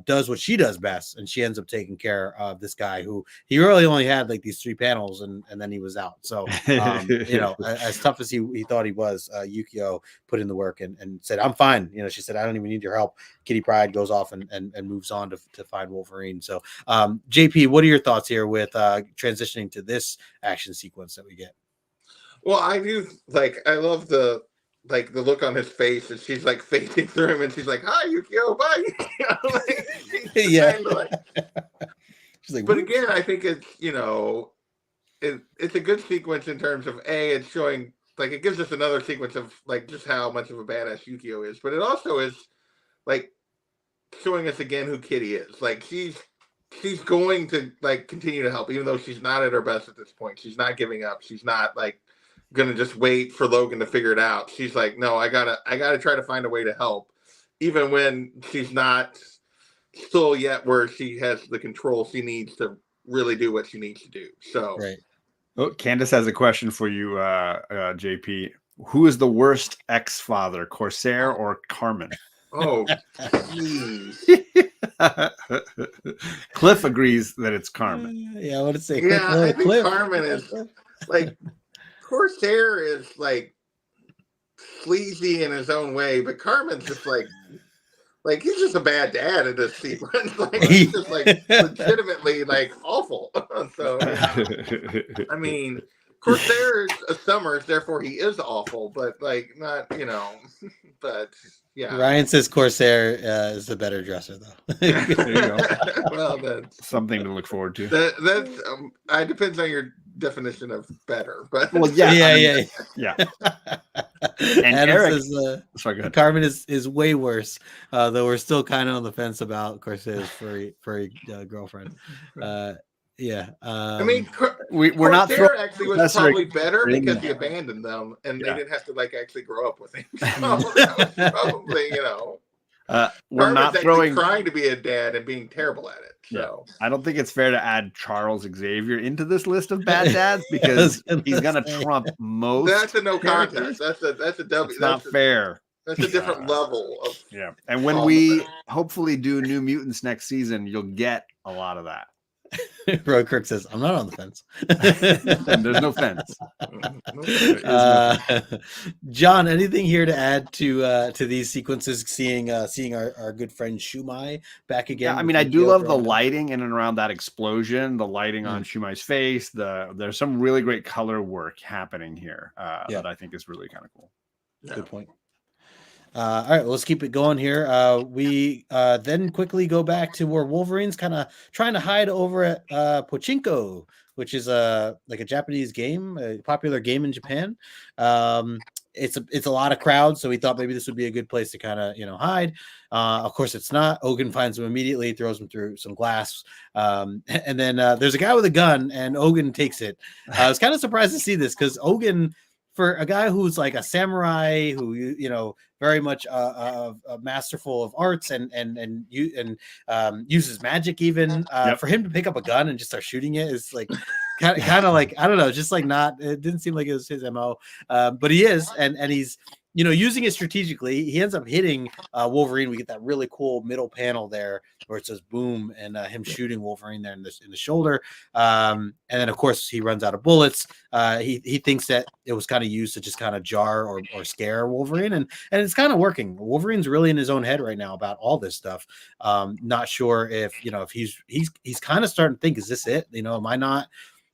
does what she does best, and she ends up taking care of this guy who he really only had like these 3 panels, and then he was out. So as tough as he thought he was, Yukio put in the work and said, "I'm fine." She said, "I don't even need your help." Kitty Pryde goes off and moves on to find Wolverine. So JP, what are your thoughts here with transitioning to this action sequence that we get? Well, I do I love the look on his face, and she's like facing through him, and she's like, "Hi, Yukio, bye." Yeah. She's like, but again, I think it's it's a good sequence in terms of it's showing it gives us another sequence of just how much of a badass Yukio is, but it also is showing us again who Kitty is. She's going to continue to help, even though she's not at her best at this point. She's not giving up. She's not gonna just wait for Logan to figure it out. She's like, no, I gotta try to find a way to help, even when she's not still yet where she has the control she needs to really do what she needs to do. So right. Oh, Candace has a question for you, JP. Who is the worst ex-father, Corsair or Carmen? Oh, geez. Cliff agrees that it's Carmen. Yeah, I want to say I think Carmen is Corsair is sleazy in his own way, but Carmen's just he's just a bad dad in this sequence. He's just legitimately awful. So I mean, Corsair is a Summers, therefore he is awful, but not but yeah. Ryan says Corsair is the better dresser though. There you go. Well, that's something to look forward to. That's it depends on your definition of better, but yeah. And Adam Eric says, sorry, go ahead. Carmen is way worse, though we're still kind of on the fence about Corsair's furry girlfriend. I mean, we're not Corsair actually was probably better because in he abandoned them, and they didn't have to actually grow up with him. So that was probably we're not trying to be a dad and being terrible at it. So I don't think it's fair to add Charles Xavier into this list of bad dads because he's gonna trump most. That's a no contest. That's a W. It's not fair. That's a different level of And when we hopefully do New Mutants next season, you'll get a lot of that. Roy Kirk says, "I'm not on the fence." And there's no fence. John, anything here to add to these sequences? Seeing our good friend Shumai back again. Yeah, I mean, I do love the lighting in and around that explosion. The lighting on Shumai's face. There's some really great color work happening here that I think is really kind of cool. Good point. All right, let's keep it going here. We then quickly go back to where Wolverine's kind of trying to hide over at Pachinko, which is a Japanese game, a popular game in Japan. It's a lot of crowds, so we thought maybe this would be a good place to kind of hide. Of course, it's not. Ogen finds him immediately, throws him through some glass, and then there's a guy with a gun, and Ogen takes it. I was kind of surprised to see this because Ogen, for a guy who's like a samurai, who very much masterful of arts and uses magic, even for him to pick up a gun and just start shooting it is kind of like, I don't know, just not. It didn't seem like it was his MO, but he is, and he's using it strategically, he ends up hitting Wolverine. We get that really cool middle panel there where it says boom, and him shooting Wolverine there in the shoulder. And then of course he runs out of bullets. He thinks that it was kind of used to just kind of jar or scare Wolverine, and it's kind of working. Wolverine's really in his own head right now about all this stuff. Not sure if if he's kind of starting to think, is this it? Am I not?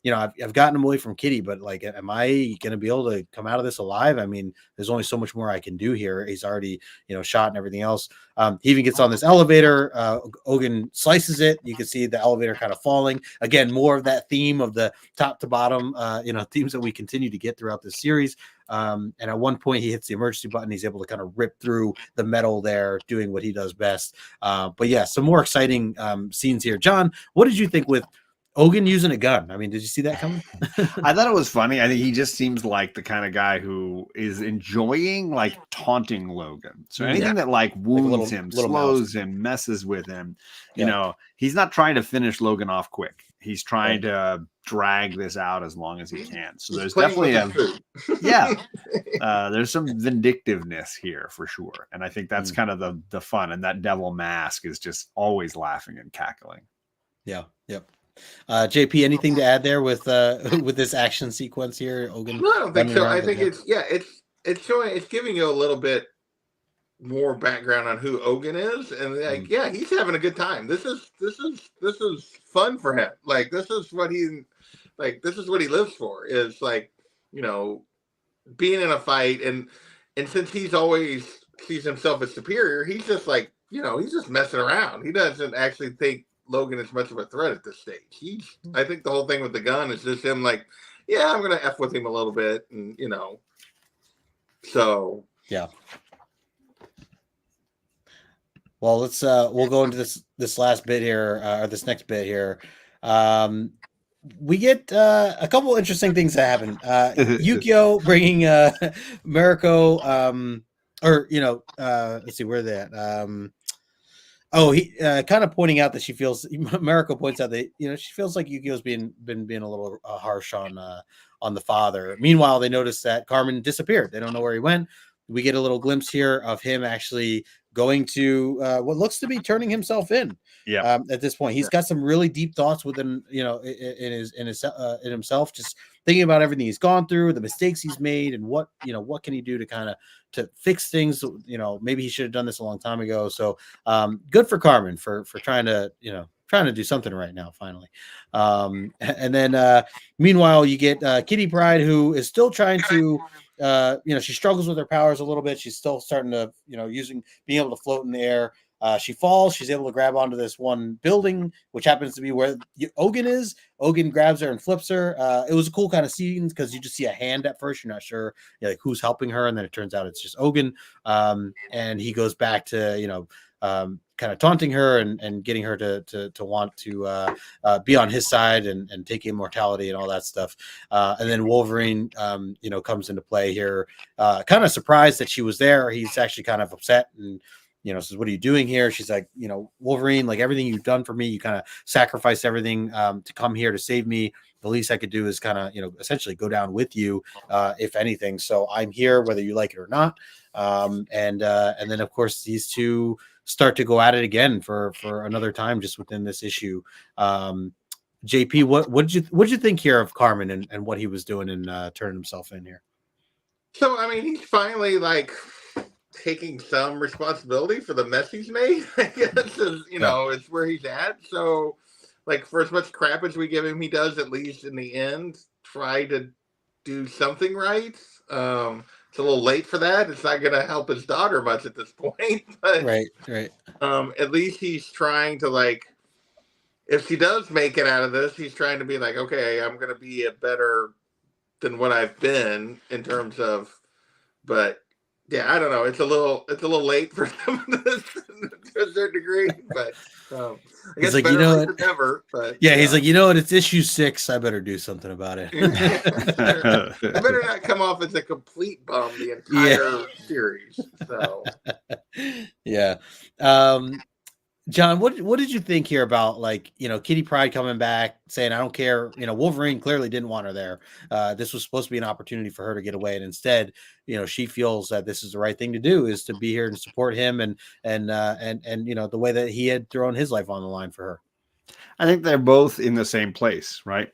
I've gotten him away from Kitty, but like, am I going to be able to come out of this alive? I mean, there's only so much more I can do here. He's already, shot and everything else. He even gets on this elevator. Ogen slices it. You can see the elevator kind of falling. Again, more of that theme of the top to bottom, themes that we continue to get throughout this series. And at one point he hits the emergency button. He's able to kind of rip through the metal there, doing what he does best. But yeah, some more exciting scenes here. John, what did you think with Ogen using a gun? I mean, did you see that coming? I thought it was funny. I think he just seems like the kind of guy who is enjoying like taunting Logan. So anything that like wounds him, slows him, messes with him, he's not trying to finish Logan off quick. He's trying to drag this out as long as he can. So there's definitely there's some vindictiveness here for sure. And I think that's kind of the fun. And that devil mask is just always laughing and cackling. Yeah. Yep. JP, anything to add there with this action sequence here? Ogen? No, I don't think so. I think it's showing, it's giving you a little bit more background on who Ogen is, and he's having a good time. This is fun for him. Like this is what he lives for, is like, being in a fight, and since he's always sees himself as superior, he's just like, he's just messing around. He doesn't actually think Logan is much of a threat at this stage. I think the whole thing with the gun is just him like, I'm gonna F with him a little bit, and so yeah. Well, let's we'll go into this last bit here, or this next bit here. We get a couple interesting things that happen. Yukio bringing Mariko, let's see where they at. He kind of pointing out that she feels, Mariko points out that she feels like Yukio's been a little harsh on the father. Meanwhile, they notice that Carmen disappeared. They don't know where he went. We get a little glimpse here of him actually going to what looks to be turning himself in. Yeah. At this point, he's got some really deep thoughts within, in himself, just thinking about everything he's gone through, the mistakes he's made, and what can he do to kind of to fix things. Maybe he should have done this a long time ago. So good for Carmen for trying to do something right now, finally. And then meanwhile, you get Kitty Pryde, who is still trying to, she struggles with her powers a little bit. She's still starting to, being able to float in the air. She falls. She's able to grab onto this one building, which happens to be where Ogen is. Ogen grabs her and flips her. It was a cool kind of scene because you just see a hand at first. You're not sure like who's helping her, and then it turns out it's just Ogen. And he goes back to kind of taunting her and getting her to want to be on his side and take immortality and all that stuff. And then Wolverine, comes into play here. Kind of surprised that she was there. He's actually kind of upset and says, "What are you doing here?" She's like, Wolverine, like everything you've done for me, you kind of sacrificed everything to come here to save me. The least I could do is kind of, essentially go down with you, if anything. So I'm here, whether you like it or not. And then of course these two start to go at it again for another time, just within this issue. JP, what did you think here of Carmen and what he was doing and turning himself in here? So I mean, he's finally like taking some responsibility for the mess he's made, I guess, is, is where he's at. So like, for as much crap as we give him, he does at least in the end try to do something right. It's a little late for that. It's not going to help his daughter much at this point, but right. At least he's trying to, like, if she does make it out of this, he's trying to be like, okay, I'm going to be a better than what I've been in terms of, but yeah, I don't know. It's a little late for some of this to a certain degree, but I guess like, never. But he's like, it's issue 6. I better do something about it. I better not come off as a complete bum the entire series. So John, what did you think here about, like, Kitty Pryde coming back saying, I don't care. Wolverine clearly didn't want her there. This was supposed to be an opportunity for her to get away. And instead, she feels that this is the right thing to do, is to be here and support him and the way that he had thrown his life on the line for her. I think they're both in the same place, right?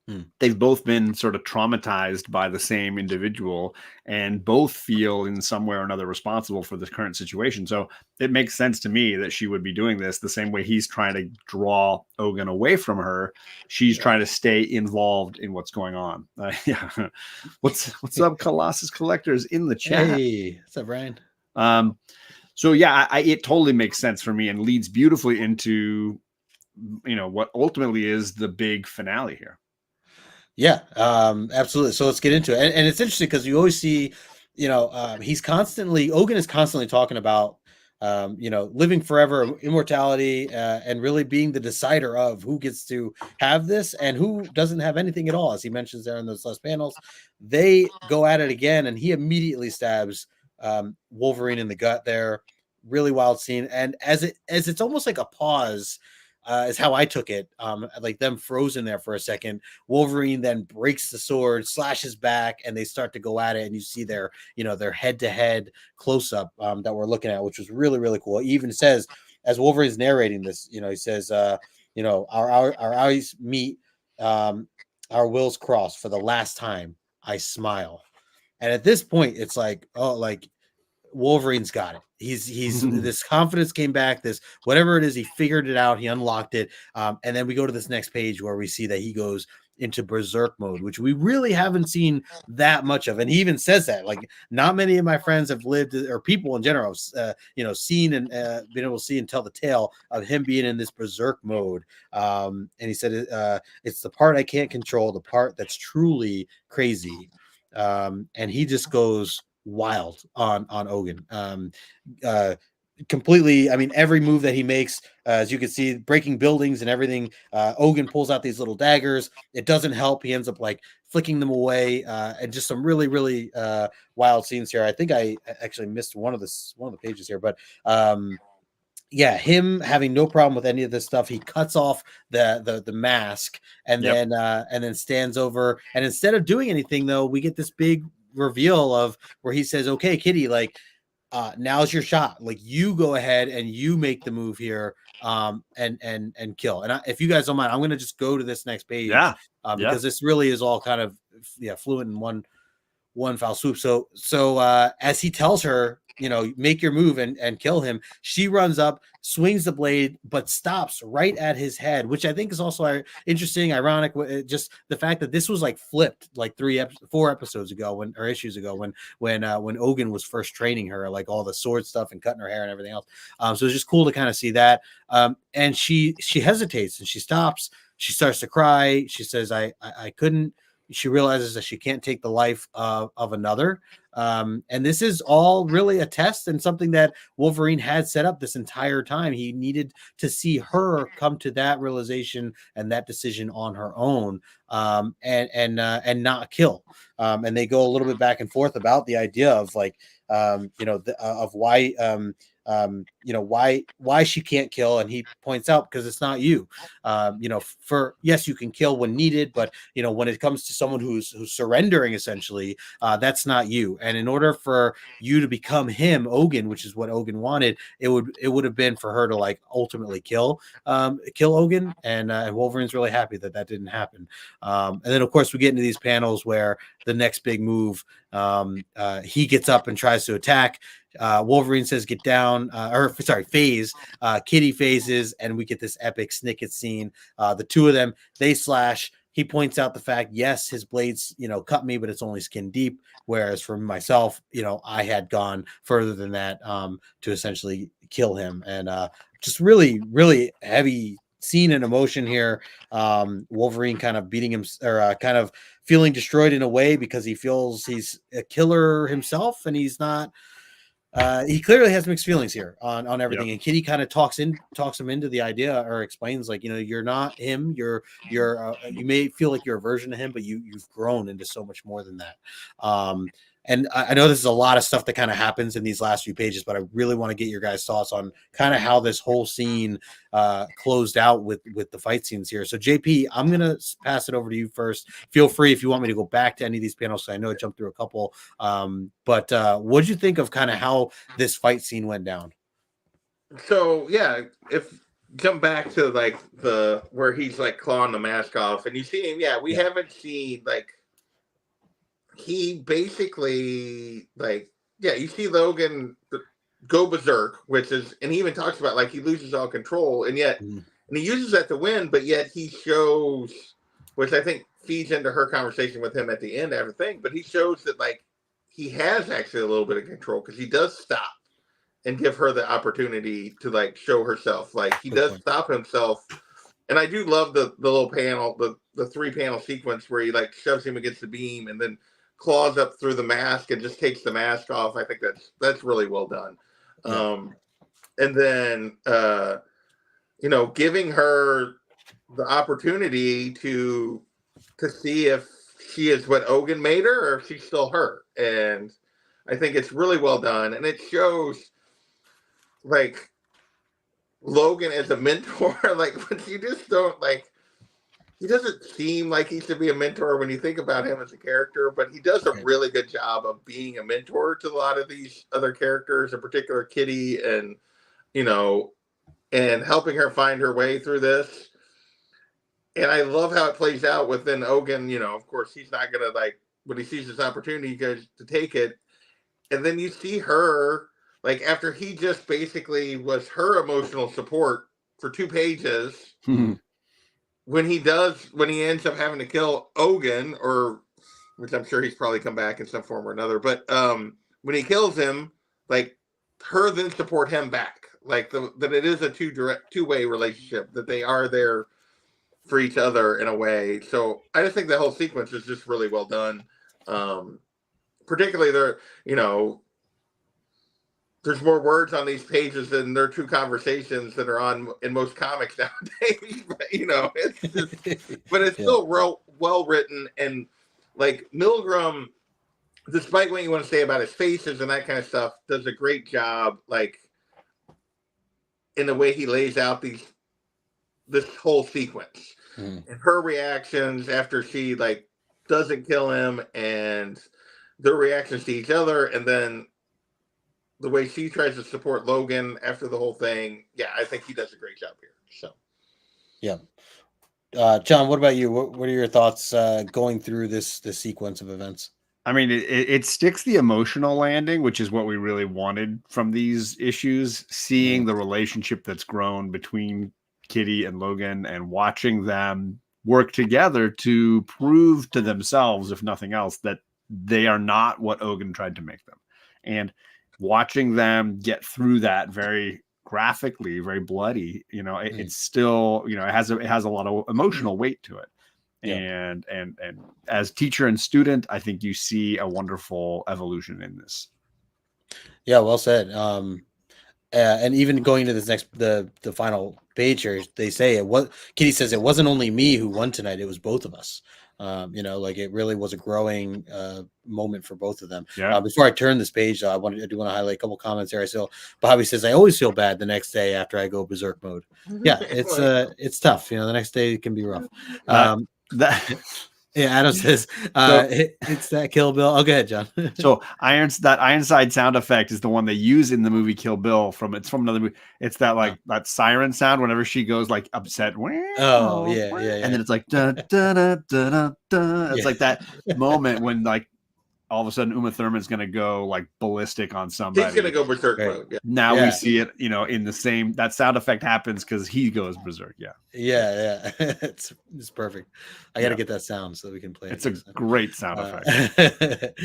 Hmm. They've both been sort of traumatized by the same individual and both feel in some way or another responsible for the current situation. So it makes sense to me that she would be doing this the same way he's trying to draw Ogen away from her. She's trying to stay involved in what's going on. Yeah. What's up, Colossus Collectors in the chat? Hey, what's up, Brian? So yeah, it totally makes sense for me and leads beautifully into, what ultimately is the big finale here. Yeah, absolutely. So let's get into it. And it's interesting because you always see, Ogen is constantly talking about, living forever, immortality, and really being the decider of who gets to have this and who doesn't have anything at all. As he mentions there in those last panels, they go at it again, and he immediately stabs Wolverine in the gut there. Really wild scene. And as it's almost like a pause, is how I took it. Like them frozen there for a second. Wolverine then breaks the sword, slashes back, and they start to go at it. And you see their head-to-head close-up that we're looking at, which was really, really cool. He even says, as Wolverine's narrating this, he says, our eyes meet, our wills cross for the last time. I smile. And at this point, it's like, oh, like, Wolverine's got it. He's this confidence came back, this whatever it is, he figured it out, he unlocked it. And then we go to this next page where we see that he goes into berserk mode, which we really haven't seen that much of. And he even says that, like, not many of my friends have lived, or people in general, seen and been able to see and tell the tale of him being in this berserk mode. And he said, it's the part I can't control, the part that's truly crazy. And he just goes wild on Ogen. Completely, I mean, every move that he makes, as you can see, breaking buildings and everything. Ogen pulls out these little daggers. It doesn't help. He ends up like flicking them away, and just some really, really wild scenes here. I think I actually missed one of the pages here, but yeah, him having no problem with any of this stuff. He cuts off the mask and then stands over. And instead of doing anything, though, we get this big reveal of where he says, "Okay, Kitty, like, now's your shot. Like, you go ahead and you make the move here, and kill." And if you guys don't mind, I'm going to just go to this next page, because this really is all kind of fluent in one foul swoop. So as he tells her, make your move and kill him, she runs up, swings the blade, but stops right at his head, which I think is also interesting, ironic. Just the fact that this was like flipped like 4 episodes ago, issues ago, when Ogen was first training her, like all the sword stuff and cutting her hair and everything else. So it's just cool to kind of see that. And she hesitates and she stops. She starts to cry. She says, I couldn't. She realizes that she can't take the life of another. And this is all really a test and something that Wolverine had set up this entire time. He needed to see her come to that realization and that decision on her own, and not kill. And they go a little bit back and forth about the idea of like, of why, why she can't kill. And he points out, because it's not you. Yes, you can kill when needed, but when it comes to someone who's surrendering, essentially, that's not you. And in order for you to become him, Ogen, which is what Ogen wanted, it would have been for her to like ultimately kill Ogen. And Wolverine's really happy that didn't happen. And then of course we get into these panels where the next big move, he gets up and tries to attack. Wolverine says, "Get down," phase. Kitty phases, and we get this epic snicket scene. The two of them, they slash. He points out the fact, yes, his blades, cut me, but it's only skin deep. Whereas for myself, I had gone further than that, to essentially kill him. And just really, really heavy scene and emotion here. Wolverine kind of beating him, or kind of feeling destroyed in a way, because he feels he's a killer himself, and he's not. He clearly has mixed feelings here on everything. Yep. And Kitty kind of talks him into the idea, or explains, like, you're not him. You may feel like you're a version of him, but you've grown into so much more than that. and I know this is a lot of stuff that kind of happens in these last few pages, but I really want to get your guys' thoughts on kind of how this whole scene closed out with the fight scenes here. So JP, I'm going to pass it over to you first. Feel free if you want me to go back to any of these panels. So I know I jumped through a couple, but what did you think of kind of how this fight scene went down? So yeah, if jump back to like the where he's like clawing the mask off, and you see him. Yeah, we haven't seen like he basically like you see Logan go berserk, which is, and he even talks about like he loses all control, and yet and he uses that to win, but yet he shows, which I think feeds into her conversation with him at the end after thing, but he shows that like he has actually a little bit of control because he does stop and give her the opportunity to like show herself. Like he does stop himself. And I do love the little panel, the 3-panel sequence where he like shoves him against the beam and then claws up through the mask and just takes the mask off. I think that's really well done. And then giving her the opportunity to see if she is what Ogen made her or if she's still her. And I think it's really well done. And it shows like Logan as a mentor, like, but you just don't like, he doesn't seem like he should be a mentor when you think about him as a character, but he does a really good job of being a mentor to a lot of these other characters, in particular Kitty, and and helping her find her way through this. And I love how it plays out within Ogen. Of course, he's not gonna like, when he sees this opportunity, he goes to take it, and then you see her. Like after he just basically was her emotional support for 2 pages, when he ends up having to kill Ogen, or which I'm sure he's probably come back in some form or another, but when he kills him, like her then support him back, like that it is a two-way relationship, that they are there for each other in a way. So I just think the whole sequence is just really well done. Particularly there's more words on these pages than their 2 conversations that are on in most comics nowadays. But, it's just, but it's still well written. And like Milgram, despite what you want to say about his faces and that kind of stuff, does a great job, like in the way he lays out this whole sequence and her reactions after she like doesn't kill him, and their reactions to each other, and then the way she tries to support Logan after the whole thing. Yeah, I think he does a great job here. So, John, what about you? What are your thoughts going through this sequence of events? I mean, it sticks the emotional landing, which is what we really wanted from these issues. Seeing the relationship that's grown between Kitty and Logan, and watching them work together to prove to themselves, if nothing else, that they are not what Ogen tried to make them. And watching them get through that very graphically, very bloody, it's still, it has a lot of emotional weight to it. And as teacher and student, I think you see a wonderful evolution in this. Yeah, well said. And even going to this the final page here, they say Kitty says it wasn't only me who won tonight, it was both of us. Like it really was a growing moment for both of them. Before I turn this page, I do want to highlight a couple comments there. So Bobby says, I always feel bad the next day after I go berserk mode. Yeah, it's tough. The next day can be rough. Adam says it's that Kill Bill. Oh, go ahead, John. So Ironside sound effect is the one they use in the movie Kill Bill. It's from another movie. It's that that siren sound whenever she goes like upset. Oh yeah. And then it's like da da da da da. It's like that moment when like all of a sudden Uma Thurman's gonna go like ballistic on somebody. He's gonna go berserk mode. Yeah. Now we see it, in the same, that sound effect happens because he goes berserk. Yeah. It's perfect. I got to get that sound so that we can play it. It's a great sound effect.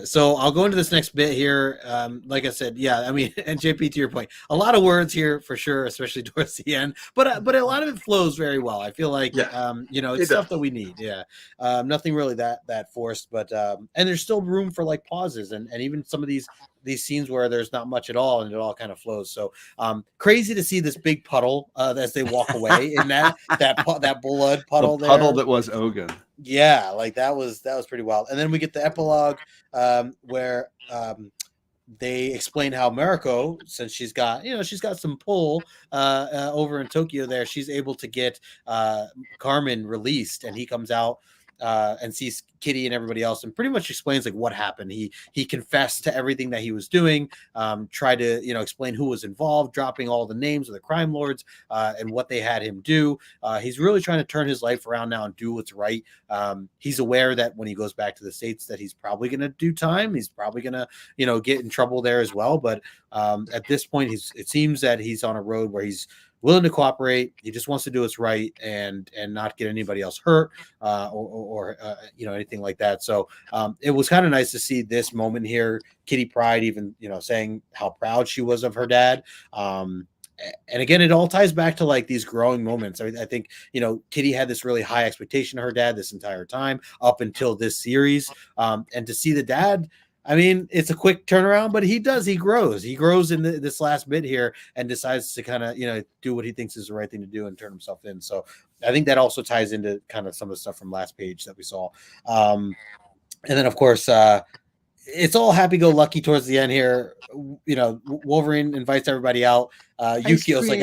So I'll go into this next bit here. Like I said, and JP, to your point, a lot of words here for sure, especially towards the end, but a lot of it flows very well. I feel like, it's stuff that we need. Nothing really that forced, but there's still room for like pauses and even some of these scenes where there's not much at all and it all kind of flows. So crazy to see this big puddle as they walk away in that blood puddle the puddle there. that was Ogen. Yeah, like that was pretty wild. And then we get the epilogue where they explain how Mariko, since she's got some pull over in Tokyo there, she's able to get Carmen released, and he comes out and sees Kitty and everybody else and pretty much explains like what happened. He confessed to everything that he was doing, tried to explain who was involved, dropping all the names of the crime lords and what they had him do. He's really trying to turn his life around now and do what's right. He's aware that when he goes back to the States that he's probably going to do time. He's probably going to get in trouble there as well. But at this point, it seems that he's on a road where he's willing to cooperate. He just wants to do what's right and not get anybody else hurt or anything like that. So it was kind of nice to see this moment here. Kitty Pryde even saying how proud she was of her dad. And again, it all ties back to like these growing moments. I think Kitty had this really high expectation of her dad this entire time up until this series, and to see the dad. I mean, it's a quick turnaround, but he grows in this last bit here and decides to kind of, do what he thinks is the right thing to do and turn himself in. So I think that also ties into kind of some of the stuff from last page that we saw. And then of course, it's all happy-go-lucky towards the end here. Wolverine invites everybody out. Yukio's like,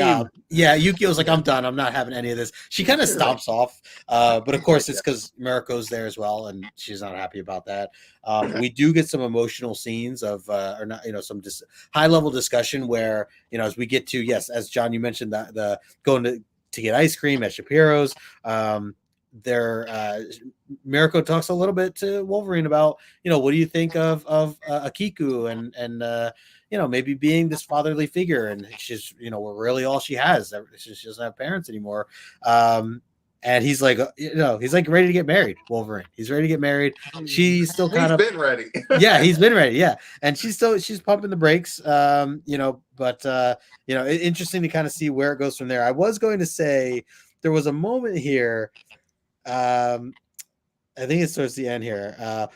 Yukio's like, I'm done. I'm not having any of this. She kind of stomps off. But of course, it's because Mariko's there as well, and she's not happy about that. We do get some emotional scenes of, some high-level discussion where, as we get to, yes, as John, you mentioned, the going to get ice cream at Shapiro's. Mariko talks a little bit to Wolverine about, what do you think of Akiku and maybe being this fatherly figure, and she's, we're really all she has. She doesn't have parents anymore. And he's like, he's like ready to get married. Wolverine, he's ready to get married. She's still kind of been ready. Yeah, he's been ready. Yeah, and she's pumping the brakes. But interesting to kind of see where it goes from there. I was going to say there was a moment here. I think it's towards the end here.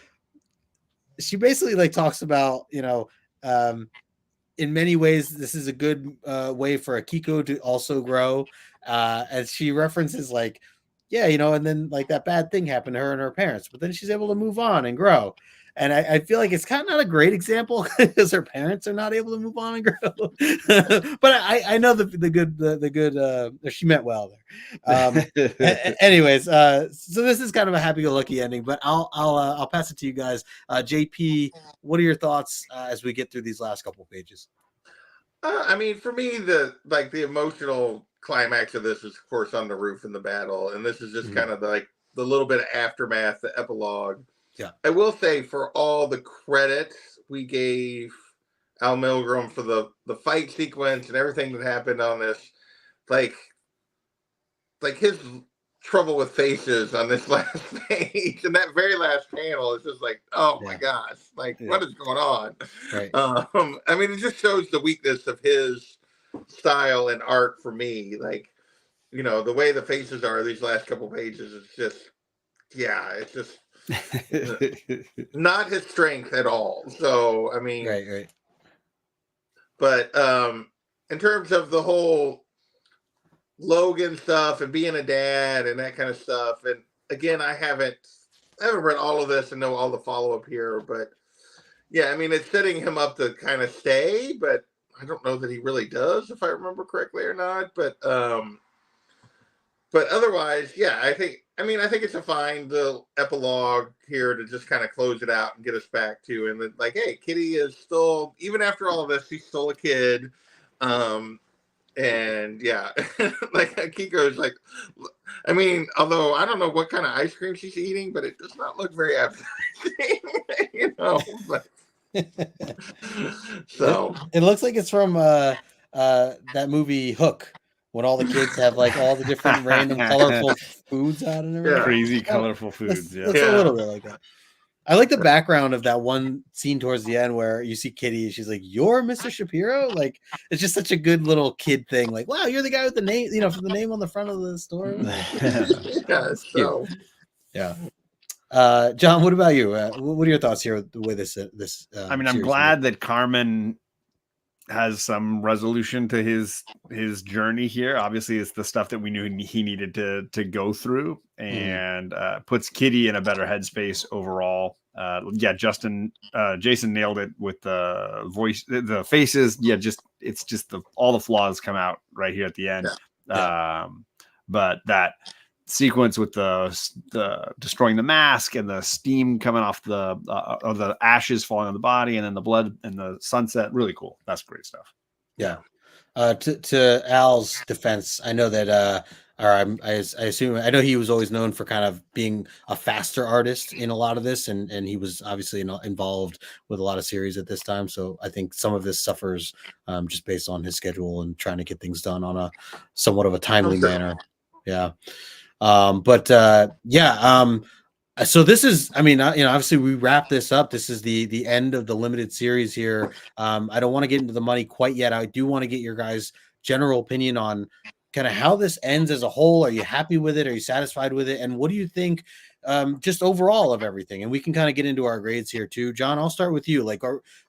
She basically like talks about, in many ways, this is a good way for Akiko to also grow. As she references like, and then like that bad thing happened to her and her parents, but then she's able to move on and grow. And I feel like it's kind of not a great example because her parents are not able to move on and grow. But I know the good. She meant well there. Anyways, so this is kind of a happy-go-lucky ending. But I'll pass it to you guys. JP, what are your thoughts as we get through these last couple pages? I mean, for me, the emotional climax of this is, of course, on the roof in the battle, and this is just kind of like the little bit of aftermath, the epilogue. Yeah, I will say for all the credit we gave Al Milgrom for the fight sequence and everything that happened on this, like his trouble with faces on this last page and that very last panel is just like, oh my gosh, like what is going on? Right. I mean, it just shows the weakness of his style and art for me. Like, the way the faces are these last couple pages is just, it's just not his strength at all. So I mean, right. But in terms of the whole Logan stuff and being a dad and that kind of stuff, and again, I haven't read all of this and know all the follow up here, but yeah, I mean, it's setting him up to kind of stay, but I don't know that he really does, if I remember correctly or not. But otherwise, yeah, I think it's a fine little epilogue here to just kind of close it out and get us back to, and then like, hey, Kitty is still, even after all of this, she's still a kid. And yeah, like Kiko's like, I mean, although I don't know what kind of ice cream she's eating, but it does not look very appetizing, but so it looks like it's from that movie Hook, when all the kids have like all the different random colorful foods out and everything. Crazy colorful foods. It's a little bit like that. I like the background of that one scene towards the end where you see Kitty and she's like, "You're Mr. Shapiro?" Like, it's just such a good little kid thing. Like, wow, you're the guy with the name, from the name on the front of the store. Yeah. John, what about you? What are your thoughts here with the way this I mean, I'm series glad that Carmen has some resolution to his journey here. Obviously, it's the stuff that we knew he needed to go through, and puts Kitty in a better headspace overall. Yeah, Jason nailed it with the voice, the faces. Yeah, it's just all the flaws come out right here at the end. Yeah. But that sequence with the destroying the mask and the steam coming off the ashes falling on the body, and then the blood and the sunset, really cool. That's great stuff. Yeah. To Al's defense, I know that I assume, I know he was always known for kind of being a faster artist in a lot of this, and he was obviously involved with a lot of series at this time. So I think some of this suffers just based on his schedule and trying to get things done on a somewhat of a timely manner. Yeah. So this is, I mean, obviously we wrap this up. This is the end of the limited series here. I don't want to get into the money quite yet. I do want to get your guys' general opinion on kind of how this ends as a whole. Are you happy with it? Are you satisfied with it? And what do you think just overall of everything? And we can kind of get into our grades here too. John, I'll start with you. Like,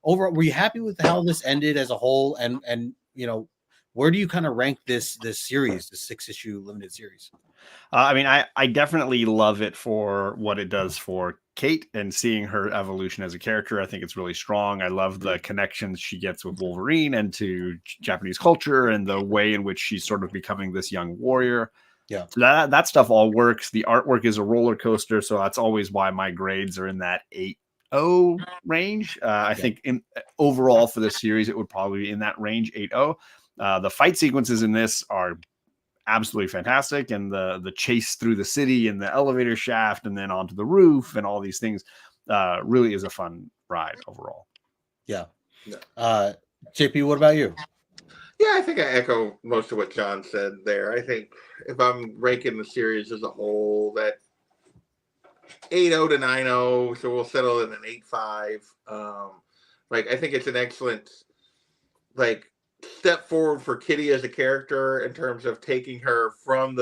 overall, were you happy with how this ended as a whole? And where do you kind of rank this series, the 6-issue limited series? I mean, I definitely love it for what it does for Kate and seeing her evolution as a character. I think it's really strong. I love the connections she gets with Wolverine and to Japanese culture and the way in which she's sort of becoming this young warrior. Yeah. So that stuff all works. The artwork is a roller coaster. So that's always why my grades are in that 8.0 range. I think overall for this series, it would probably be in that range, 8.0. The fight sequences in this are absolutely fantastic, and the chase through the city and the elevator shaft and then onto the roof and all these things really is a fun ride overall. Yeah. JP, what about you? Yeah, I think I echo most of what John said there. I think if I'm ranking the series as a whole, that 8.0 to 9.0, so we'll settle in an 8.5. I think it's an excellent step forward for Kitty as a character in terms of taking her from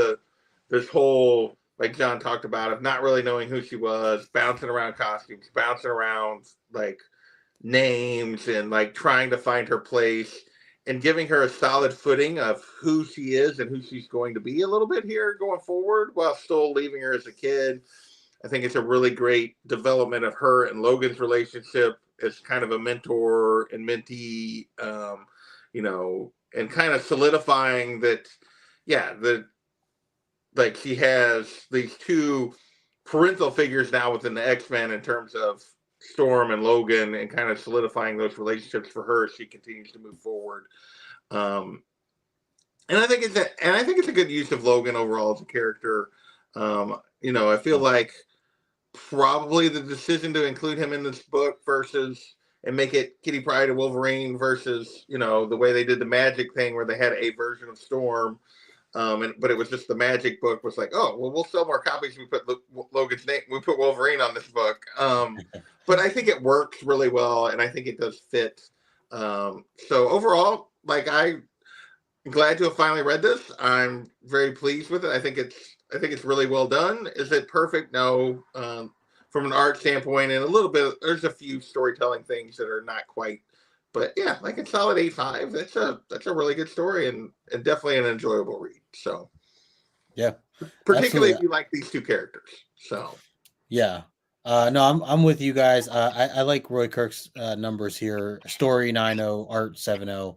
this whole, like John talked about, of not really knowing who she was, bouncing around costumes, bouncing around names, and trying to find her place, and giving her a solid footing of who she is and who she's going to be a little bit here going forward, while still leaving her as a kid. I think it's a really great development of her and Logan's relationship as kind of a mentor and mentee, and kind of solidifying that, she has these two parental figures now within the X-Men in terms of Storm and Logan, and kind of solidifying those relationships for her as she continues to move forward. And I think it's a good use of Logan overall as a character. I feel like probably the decision to include him in this book and make it Kitty Pryde and Wolverine versus, the way they did the Magic thing where they had a version of Storm. But it was just the Magic book was like, oh, well, we'll sell more copies. We put Logan's name, we put Wolverine on this book. But I think it works really well, and I think it does fit. So overall, I'm glad to have finally read this. I'm very pleased with it. I think it's really well done. Is it perfect? No. From an art standpoint, and a little bit, there's a few storytelling things that are not quite. But yeah, a solid 8.5. That's a really good story, and definitely an enjoyable read. So yeah, particularly if you like these two characters. So yeah. No, I'm with you guys. I like Roy Kirk's numbers here. Story 9.0, art 7.0.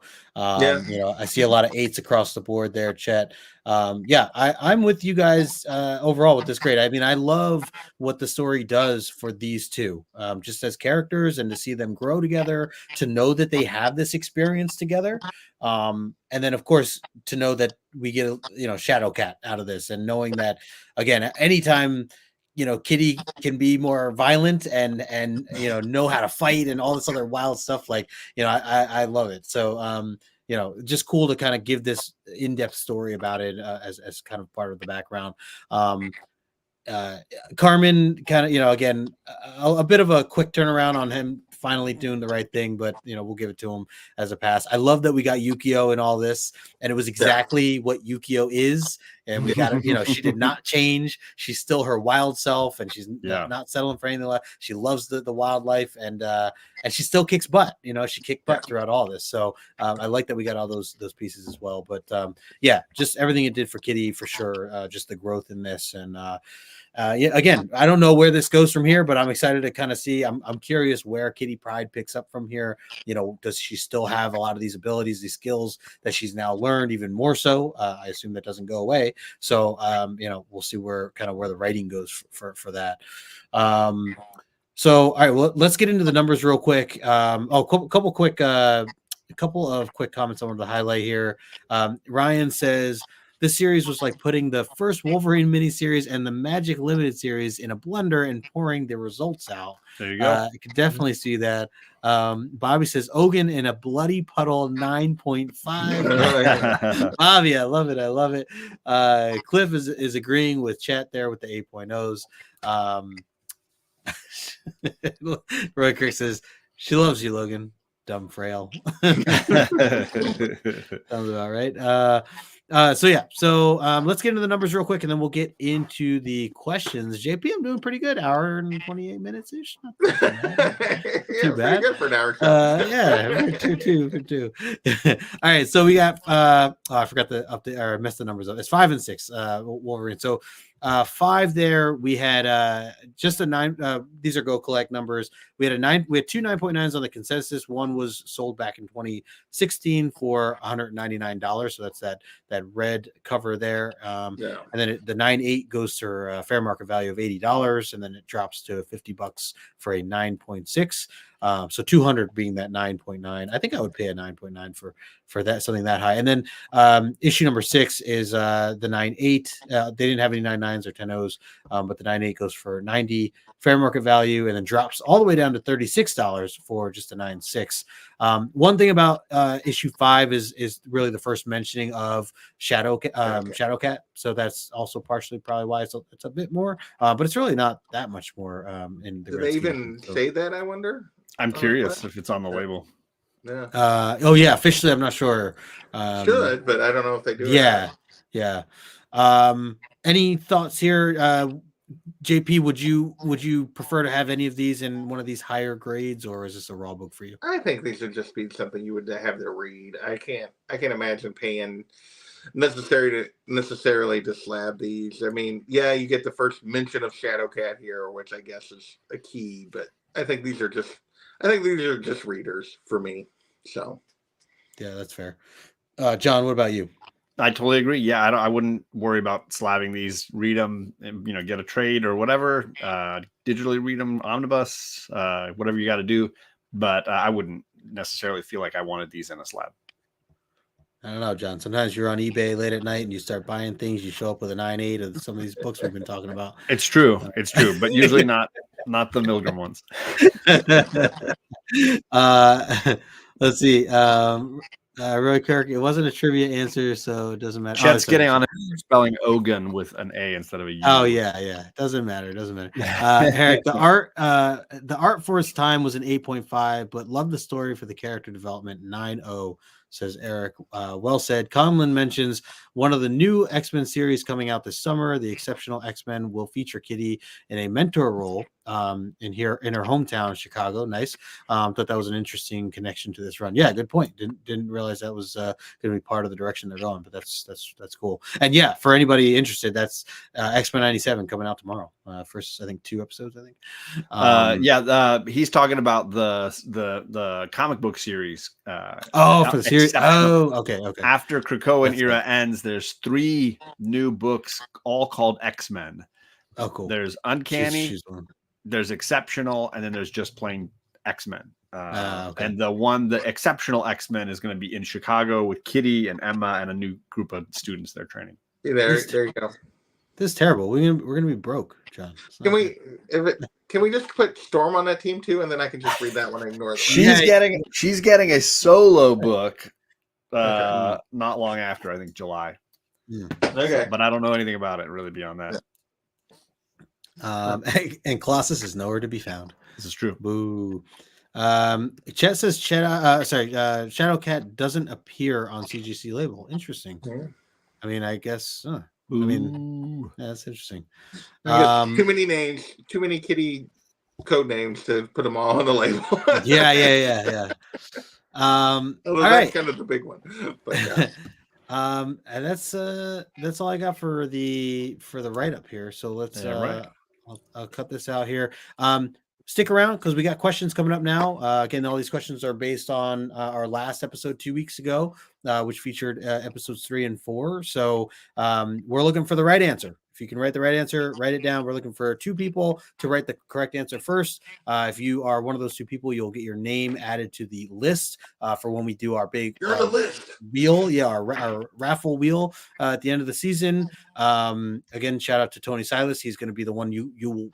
I see a lot of 8s across the board there, Chet. I'm with you guys overall with this grade. I mean, I love what the story does for these two, just as characters, and to see them grow together, to know that they have this experience together. And then of course to know that we get, Shadowcat out of this, and knowing that again, anytime Kitty can be more violent and know how to fight and all this other wild stuff. I love it. So, just cool to kind of give this in-depth story about it as kind of part of the background. Carmen kind of, again, a bit of a quick turnaround on him finally doing the right thing, but we'll give it to him as a pass. I love that we got Yukio in all this, and it was exactly what Yukio is. And we got it. She did not change. She's still her wild self, and she's not settling for anything. She loves the wildlife, and she still kicks butt. She kicked butt throughout all this. So I like that we got all those pieces as well. But just everything it did for Kitty for sure. Just the growth in this, and again, I don't know where this goes from here, but I'm excited to kind of see. I'm curious where Kitty Pryde picks up from here. Does she still have a lot of these abilities, these skills that she's now learned, even more so? I assume that doesn't go away. So we'll see where the writing goes for that. So all right, well, let's get into the numbers real quick. Couple of quick comments I wanted to highlight here. Ryan says, this series was like putting the first Wolverine miniseries and the Magic Limited series in a blender and pouring the results out. There you go. I could definitely see that. Bobby says, Ogen in a bloody puddle 9.5. Bobby, I love it. I love it. Cliff is agreeing with chat there with the 8.0s. Roy Kirk says, she loves you, Logan. Dumb frail. Sounds about right. So let's get into the numbers real quick, and then we'll get into the questions. JP, I'm doing pretty good. Hour and 28 minutes ish. Too bad. Good for an hour. Two. All right, so we got. I forgot to update or messed the numbers up. It's 5 and 6. Wolverine. So 5 there. We had just a 9. These are Go Collect numbers. We had 9. We had 2 9.9s on the consensus. One was sold back in 2016 for $199. So that's that red cover there. And then the 9.8 goes to a fair market value of $80, and then it drops to $50 for a 9.6. So 200 being that 9.9. I think I would pay a 9.9 for that, something that high. And then issue number 6 is the 9.8. They didn't have any 9.9s or 10.0s, but the 9.8 goes for $90 fair market value, and then drops all the way down to $36 for just a 9.6. One thing about issue 5 is really the first mentioning of Shadowcat. So that's also partially probably why it's a bit more, but it's really not that much more. In the Do they even say that? I wonder. I'm curious if it's on the label. Yeah. Officially, I'm not sure. Should, but I don't know if they do. Yeah. Any thoughts here? JP, would you prefer to have any of these in one of these higher grades, or is this a raw book for you? I think these would just be something you would have to read. I can't imagine paying necessarily to slab these. I mean, you get the first mention of Shadowcat here, which I guess is a key, but I think these are just readers for me. So yeah, that's fair. John, what about you? I totally agree. Yeah, I wouldn't worry about slabbing these. Read them, and, get a trade or whatever. Digitally read them, omnibus, whatever you got to do. But I wouldn't necessarily feel like I wanted these in a slab. I don't know, John. Sometimes you're on eBay late at night and you start buying things. You show up with a 9.8 of some of these books we've been talking about. It's true, but usually not the Milgram ones. Let's see. Roy Kirk, it wasn't a trivia answer, so it doesn't matter. Chet's getting on it, spelling Ogen with an A instead of a U. Oh yeah. It doesn't matter. Eric, the art for its time was an 8.5, but loved the story for the character development 9.0. Says Eric. Well said. Conlon mentions one of the new X-Men series coming out this summer. The Exceptional X-Men will feature Kitty in a mentor role in her hometown, Chicago. Nice. Thought that was an interesting connection to this run. Yeah, good point. Didn't realize that was going to be part of the direction they're going, but that's cool. And yeah, for anybody interested, that's X-Men 97 coming out tomorrow. First, I think 2 episodes. I think. He's talking about the comic book series. For the series. Oh, okay. After Krakoan era ends, there's 3 new books, all called X-Men. Oh, cool. There's Uncanny, there's Exceptional, and then there's just plain X-Men. Okay. And the Exceptional X-Men is going to be in Chicago with Kitty and Emma and a new group of students they're training. There you go. This is terrible. We're gonna be broke, John. Can we just put Storm on that team too, and then I can just read that one and ignore it? She's getting a solo book not long after, I think July. Okay. But I don't know anything about it really beyond that. And Colossus is nowhere to be found. This is true. Boo. Chet says Shadowcat doesn't appear on CGC label. Interesting. I mean, I guess. I mean, that's interesting. Too many names, too many kitty code names to put them all on the label. yeah. All right, kind of the big one. But, yeah. And that's all I got for the write up here. So let's I'll cut this out here. Stick around because we got questions coming up now. Again, all these questions are based on our last episode 2 weeks ago, which featured episodes 3 and 4. So we're looking for the right answer. If you can write the right answer, write it down. We're looking for 2 people to write the correct answer first. If you are one of those 2 people, you'll get your name added to the list for when we do our big wheel. Yeah, our raffle wheel at the end of the season. Again, shout out to Thony Silas. He's going to be the one you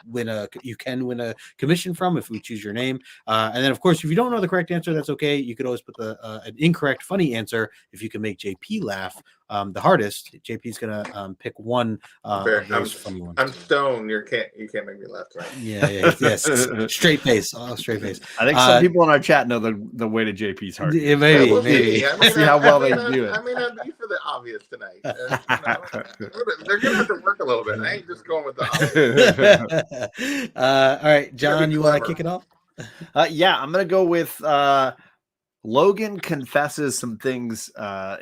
can win a commission from if we choose your name. And then, of course, if you don't know the correct answer, that's okay. You could always put an incorrect funny answer if you can make JP laugh the hardest. JP's gonna pick one of those funny ones. I'm stoned. You can't make me laugh, right? Yes. Straight face. Straight face. I think some people in our chat know the way to JP's heart. Yeah, maybe. See how well they do it. I may not be for the obvious tonight. They're gonna have to work a little bit. I ain't just going with the obvious. All right, John, you want to kick it off? Yeah, I'm gonna go with Logan confesses some things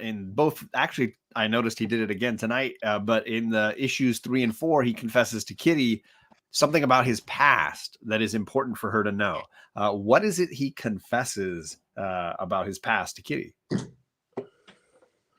in both. Actually, I noticed he did it again tonight, but in the issues 3 and 4, he confesses to Kitty something about his past that is important for her to know. What is it he confesses about his past to Kitty?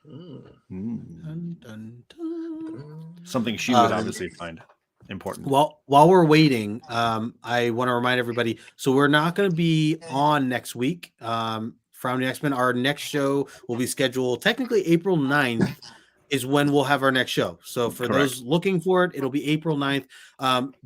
Dun, dun, dun. Something she would obviously find important. Well, while we're waiting, I want to remind everybody. So we're not going to be on next week. From the X-Men, our next show will be scheduled technically April 9th is when we'll have our next show. So for those looking for it, it'll be April 9th.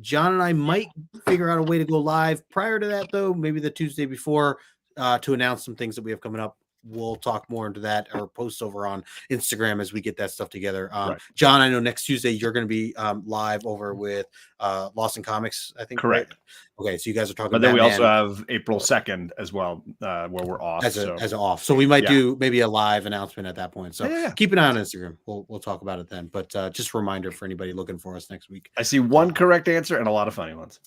John and I might figure out a way to go live prior to that, though, maybe the Tuesday before, to announce some things that we have coming up. We'll talk more into that or post over on Instagram as we get that stuff together. John, I know next Tuesday you're going to be live over with Lost in Comics, I think. Correct. Right? Okay, so you guys are talking but then Batman. we also have April 2nd as well, where we're off. As an off. So we might do maybe a live announcement at that point. So keep an eye on Instagram. We'll talk about it then. But just a reminder for anybody looking for us next week. I see one correct answer and a lot of funny ones.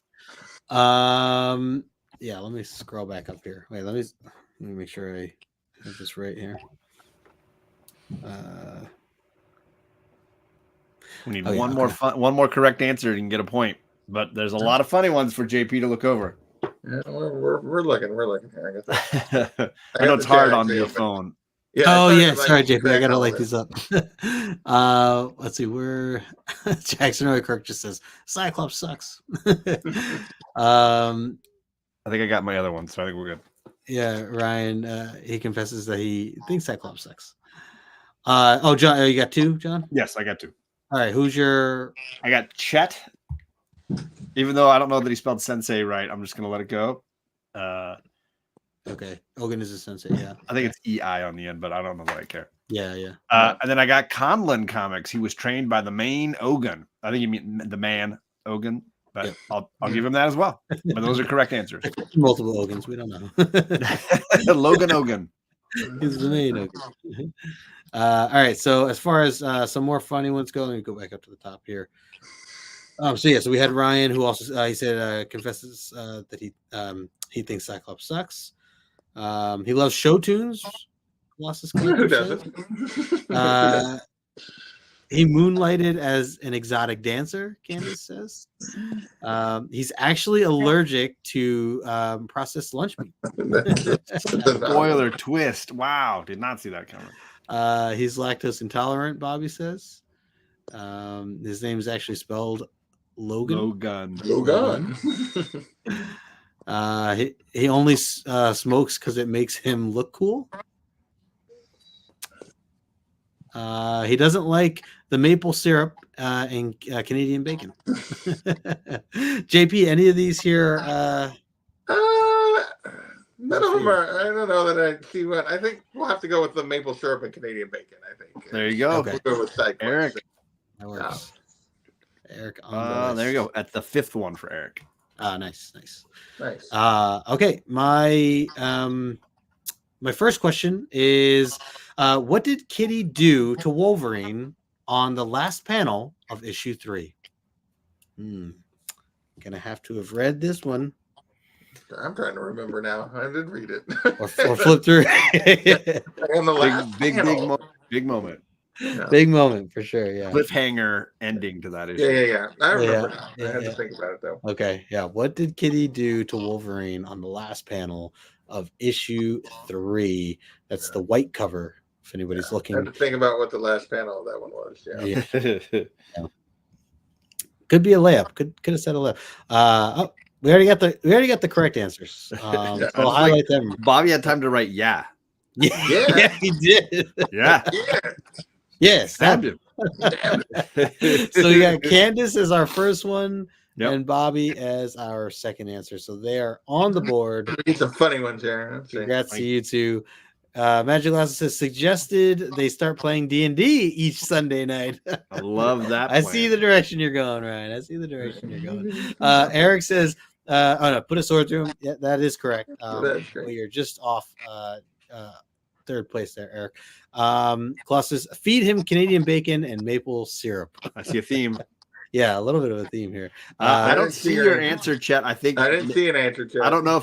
Yeah, let me scroll back up here. Wait, let me make sure I have this right here. We need one more correct answer. You can get a point. But there's a lot of funny ones for JP to look over. Yeah, we're looking here. I know it's hard on your phone. Yeah, sorry, JP. I gotta light these up. Let's see. Where Jackson Roy Kirk just says Cyclops sucks. I think I got my other one, so I think we're good. Yeah, Ryan. He confesses that he thinks Cyclops sucks. John, you got 2, John? Yes, I got 2. All right, who's your? I got Chet. Even though I don't know that he spelled sensei right, I'm just gonna let it go. Okay, Ogen is a sensei. Yeah, I think it's EI on the end, but I don't know that I care. Yeah. And then I got Conlon Comics. He was trained by the main Ogen. I think you mean the man Ogen, but I'll give him that as well. But those are correct answers. Multiple Ogens. We don't know. Logan Ogen. He's the main Ogen. All right. So as far as some more funny ones go, let me go back up to the top here. So we had Ryan, who also he said confesses that he thinks Cyclops sucks. He loves show tunes. Who doesn't? He moonlighted as an exotic dancer. Candace says he's actually allergic to processed lunch meat. Spoiler twist! Wow, did not see that coming. He's lactose intolerant. Bobby says his name is actually spelled Logan. He only smokes because it makes him look cool. He doesn't like the maple syrup and Canadian bacon. JP, any of these here? None of them are. I don't know that I see what. I think we'll have to go with the maple syrup and Canadian bacon. I think. There you go. Okay. We'll go with Cyclops. Eric. That works. Eric. There you go. At the 5th one for Eric. Nice. Nice. Okay, my first question is, what did Kitty do to Wolverine on the last panel of issue 3? Gonna have to have read this one. I'm trying to remember now. I did read it. or flip through. On the last panel. Big moment. Yeah. Big moment for sure. Yeah. Cliffhanger ending to that issue. Yeah. I remember now. Yeah, I had to think about it though. Okay. Yeah. What did Kitty do to Wolverine on the last panel of issue 3? That's the white cover. If anybody's looking. I had to think about what the last panel of that one was. Yeah. Yeah. Could be a layup. Could have said a layup. We already got the correct answers. So I'll highlight them. Bobby had time to write yeah. Yeah, he did. Yeah. Yes. Stabbed him. So we got Candace as our first one, Yep. and Bobby as our second answer. So they are on the board. Read some funny ones here. Let's see. Congrats to you two. Magic Lasso says suggested they start playing D&D each Sunday night. I love that. I see the direction you're going, Ryan. I see the direction you're going. Eric says, put a sword through him. Yeah, that is correct. That's great. You're just off third place there, Eric. Klaus says, feed him Canadian bacon and maple syrup. I see a theme. Yeah, a little bit of a theme here. I don't see your answer, Chet. I think I didn't see an answer, Chet. I don't know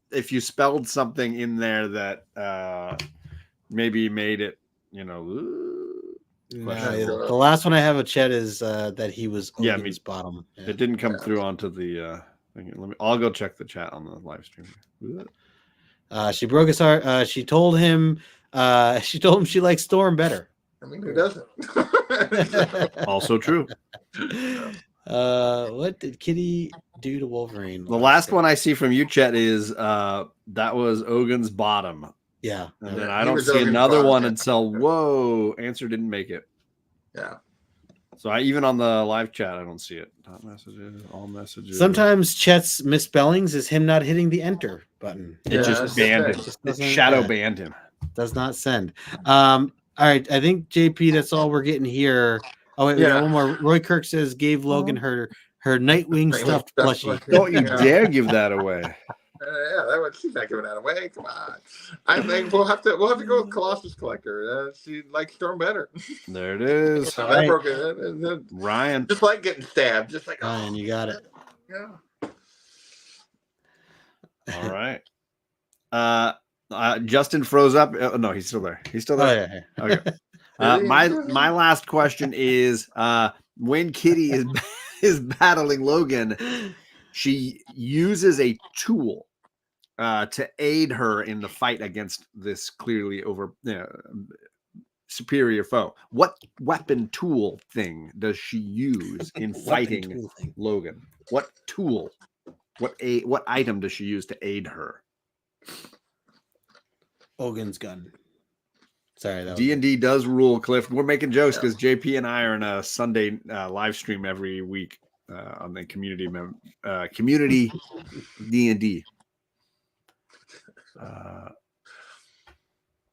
if you spelled something in there that maybe made it, the last one I have of Chet is that he was Ogen's bottom. Yeah. It didn't come through onto the thing. I'll go check the chat on the live stream. She broke his heart. She told him she likes Storm better. I mean, who doesn't? Also true. What did Kitty do to Wolverine? The last one I see from you, Chet, is that was Ogen's bottom. Yeah. And then I don't see another one until answer didn't make it. Yeah. So even on the live chat, I don't see it. Top messages, all messages. Sometimes Chet's misspellings is him not hitting the enter button. It just banned him. It shadow banned him. Does not send. All right, I think JP, that's all we're getting here. Oh wait, we got one more. Roy Kirk says gave Logan her Nightwing stuffed plushie. Don't you dare give that away. She's not giving that away. Come on. I think we'll have to go with Colossus Collector. She likes Storm better. There it is. That broke it. Ryan. Just like getting stabbed. Just like Ryan, you got it. Yeah. All right. Justin froze up. No, he's still there. He's still there. Oh, yeah. Okay. My last question is when Kitty is battling Logan, she uses a tool to aid her in the fight against this clearly superior foe. What weapon tool thing does she use in fighting Logan? What tool? What item does she use to aid her? Ogen's gun. Sorry, that D&D does rule, Cliff. We're making jokes because JP and I are in a Sunday live stream every week on the community D&D.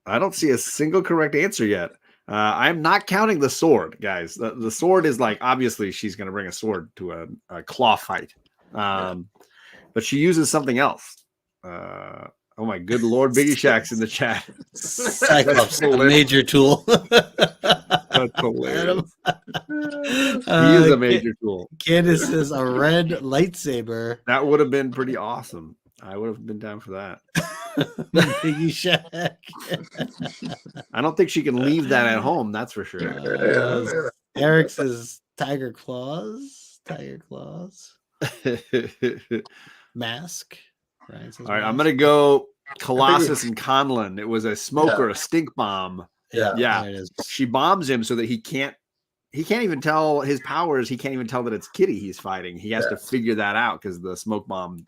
I don't see a single correct answer yet. I'm not counting the sword, guys. The sword is like, obviously she's going to bring a sword to a claw fight. But she uses something else. Oh my good Lord, Biggie Shack's in the chat. Cyclops, a major tool. That's hilarious. He is a major tool. Candace is a red lightsaber. That would have been pretty awesome. I would have been down for that. Biggie Shack. I don't think she can leave that at home. That's for sure. Eric says Tiger Claws. Tiger Claws. Mask. All right, I'm gonna go Colossus and Conlon. It was a smoke or a stink bomb. Yeah. She bombs him so that he can't even tell his powers. He can't even tell that it's Kitty he's fighting. He has to figure that out because the smoke bomb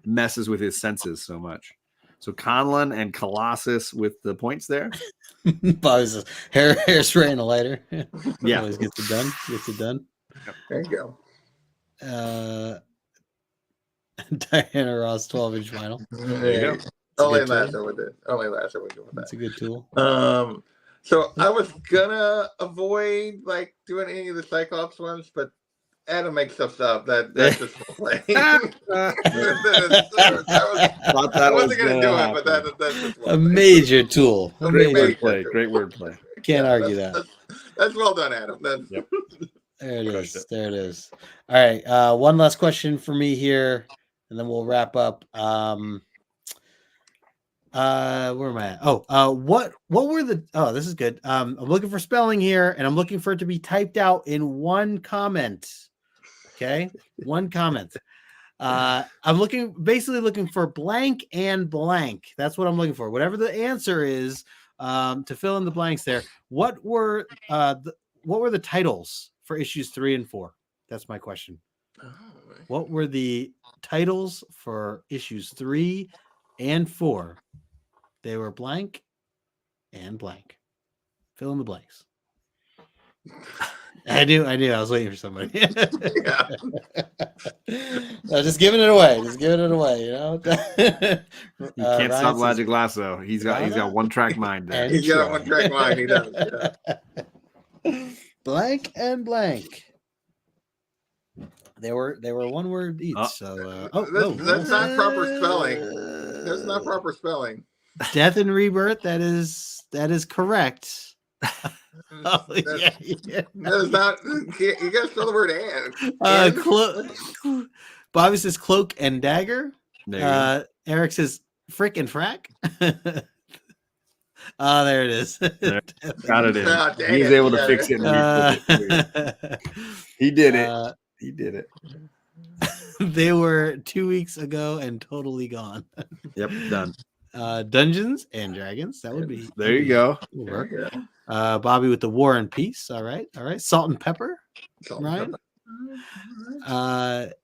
messes with his senses so much. So Conlon and Colossus with the points there. Bobby's hairspray and a lighter. Yeah, always gets it done. There you go. Diana Ross 12-inch vinyl. There you go. Only Lasso would do. Only Lasso would go with that. That's a good tool. So I was gonna avoid like doing any of the Cyclops ones, but Adam makes stuff up. That's just play. Thought I wasn't gonna do it, but that's just a major tool. A great major wordplay. Great wordplay. Can't argue that. That's well done, Adam. Yep. There it is. There it is. All right. One last question for me here, and then we'll wrap up. Where am I at? What were the this is good. I'm looking for spelling here, and I'm looking for it to be typed out in one comment. Okay, one comment. I'm basically looking for blank and blank. That's what I'm looking for. Whatever the answer is, to fill in the blanks there. What were the titles for issues 3 and 4? That's my question. What were the titles for issues 3 and 4? They were blank and blank. Fill in the blanks. I knew. I was waiting for somebody. No, just giving it away. You know. You can't stop Magic Lasso. He's got one track mind. There. He's got a one track mind. He does. Yeah. Blank and blank. They were one word each. So that's not proper spelling. That's not proper spelling. Death and Rebirth. That is correct. That is not. You got to spell the word and. Bobby says cloak and dagger. Eric says frick and frack. There it is. Got it in. He's able to fix it. He did it. He did it. They were 2 weeks ago and totally gone. Yep, done. Dungeons and Dragons. That would be. There you go. Work. Bobby with the War and Peace. All right. Salt and Pepper. Ryan. Any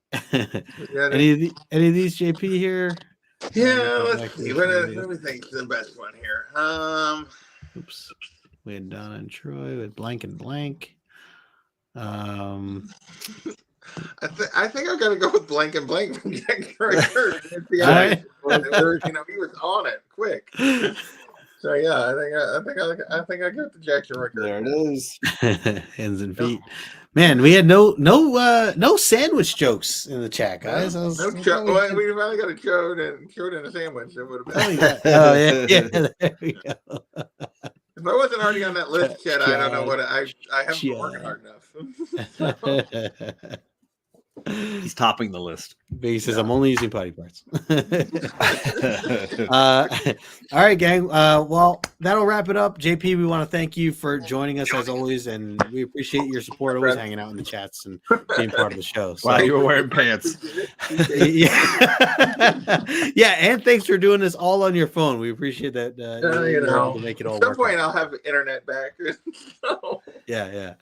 of these JP here? Yeah, let's see. Let me think the best one here. Oops. We had Donna and Troy with blank and blank. I think I've got to go with blank and blank from Jack Striker. He was on it quick. So yeah, I think I got the Jack Striker. There it is. Hands and feet. Man, we had no sandwich jokes in the chat, guys. We finally got a chode and a sandwich. It would have been. Yeah. There we go. If I wasn't already on that list yet, I don't know what I haven't been working hard enough. He's topping the list. But he says, I'm only using potty parts. All right, gang. Well, that'll wrap it up. JP, we want to thank you for joining us as always, and we appreciate your support, always hanging out in the chats and being part of the show. So, wow, you were wearing pants. Yeah, and thanks for doing this all on your phone. We appreciate that. To make it all at some work point, out. I'll have internet back. Yeah.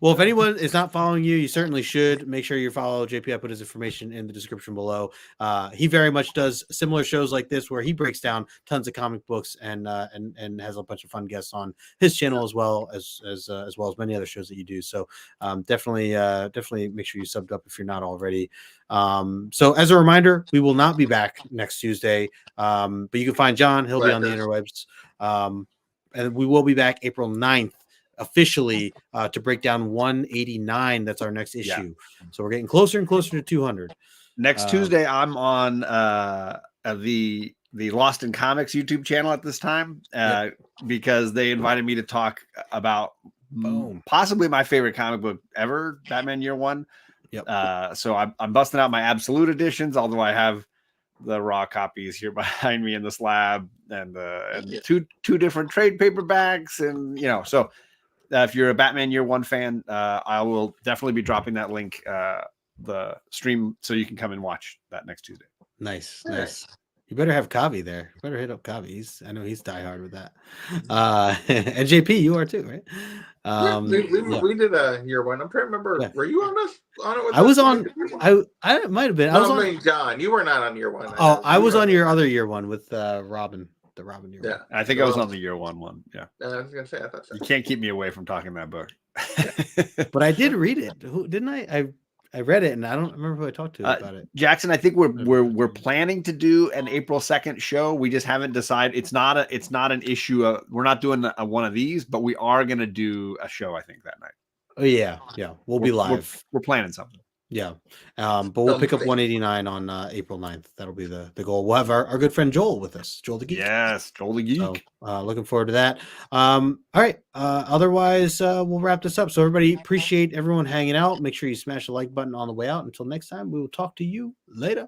Well, if anyone is not following you, you certainly should. Make sure you follow JP. I put his information in the description below. He very much does similar shows like this where he breaks down tons of comic books and has a bunch of fun guests on his channel as well as many other shows that you do. So definitely make sure you subbed up if you're not already. So as a reminder, we will not be back next Tuesday, but you can find John. He'll be on the interwebs. And we will be back April 9th officially to break down 189. That's our next issue. Yeah. So we're getting closer and closer to 200. Next Tuesday, I'm on the Lost in Comics YouTube channel at this time because they invited me to talk about possibly my favorite comic book ever, Batman Year One. Yep. So I'm busting out my Absolute editions, although I have the raw copies here behind me in the slab and two different trade paperbacks, and so. If you're a Batman Year One fan, I will definitely be dropping that link, the stream, so you can come and watch that next Tuesday. Nice. You better have Kavi there. You better hit up Kavi. I know he's diehard with that. And JP, you are too, right? We did a Year One. I'm trying to remember. Yeah. Were you on it? I was on. I might have been. No, I mean, John, you were not on Year One. I was on your other Year One with Robin. The Robin Year. Yeah, I think I was on the Year One. Yeah, I was gonna say I thought so. You can't keep me away from talking that book. But I did read it. Didn't I? I read it, and I don't remember who I talked to about it. Jackson, I think we're planning to do an April 2nd show. We just haven't decided. It's not an issue. We're not doing one of these, but we are going to do a show. I think that night. Oh yeah, we'll be live. We're planning something. Yeah. But we'll pick up 189 on April 9th. That'll be the goal. We'll have our good friend Joel with us, Joel the Geek. Yes, Joel the Geek. So, looking forward to that. All right. Otherwise, we'll wrap this up. So everybody, appreciate everyone hanging out. Make sure you smash the like button on the way out. Until next time, we will talk to you later.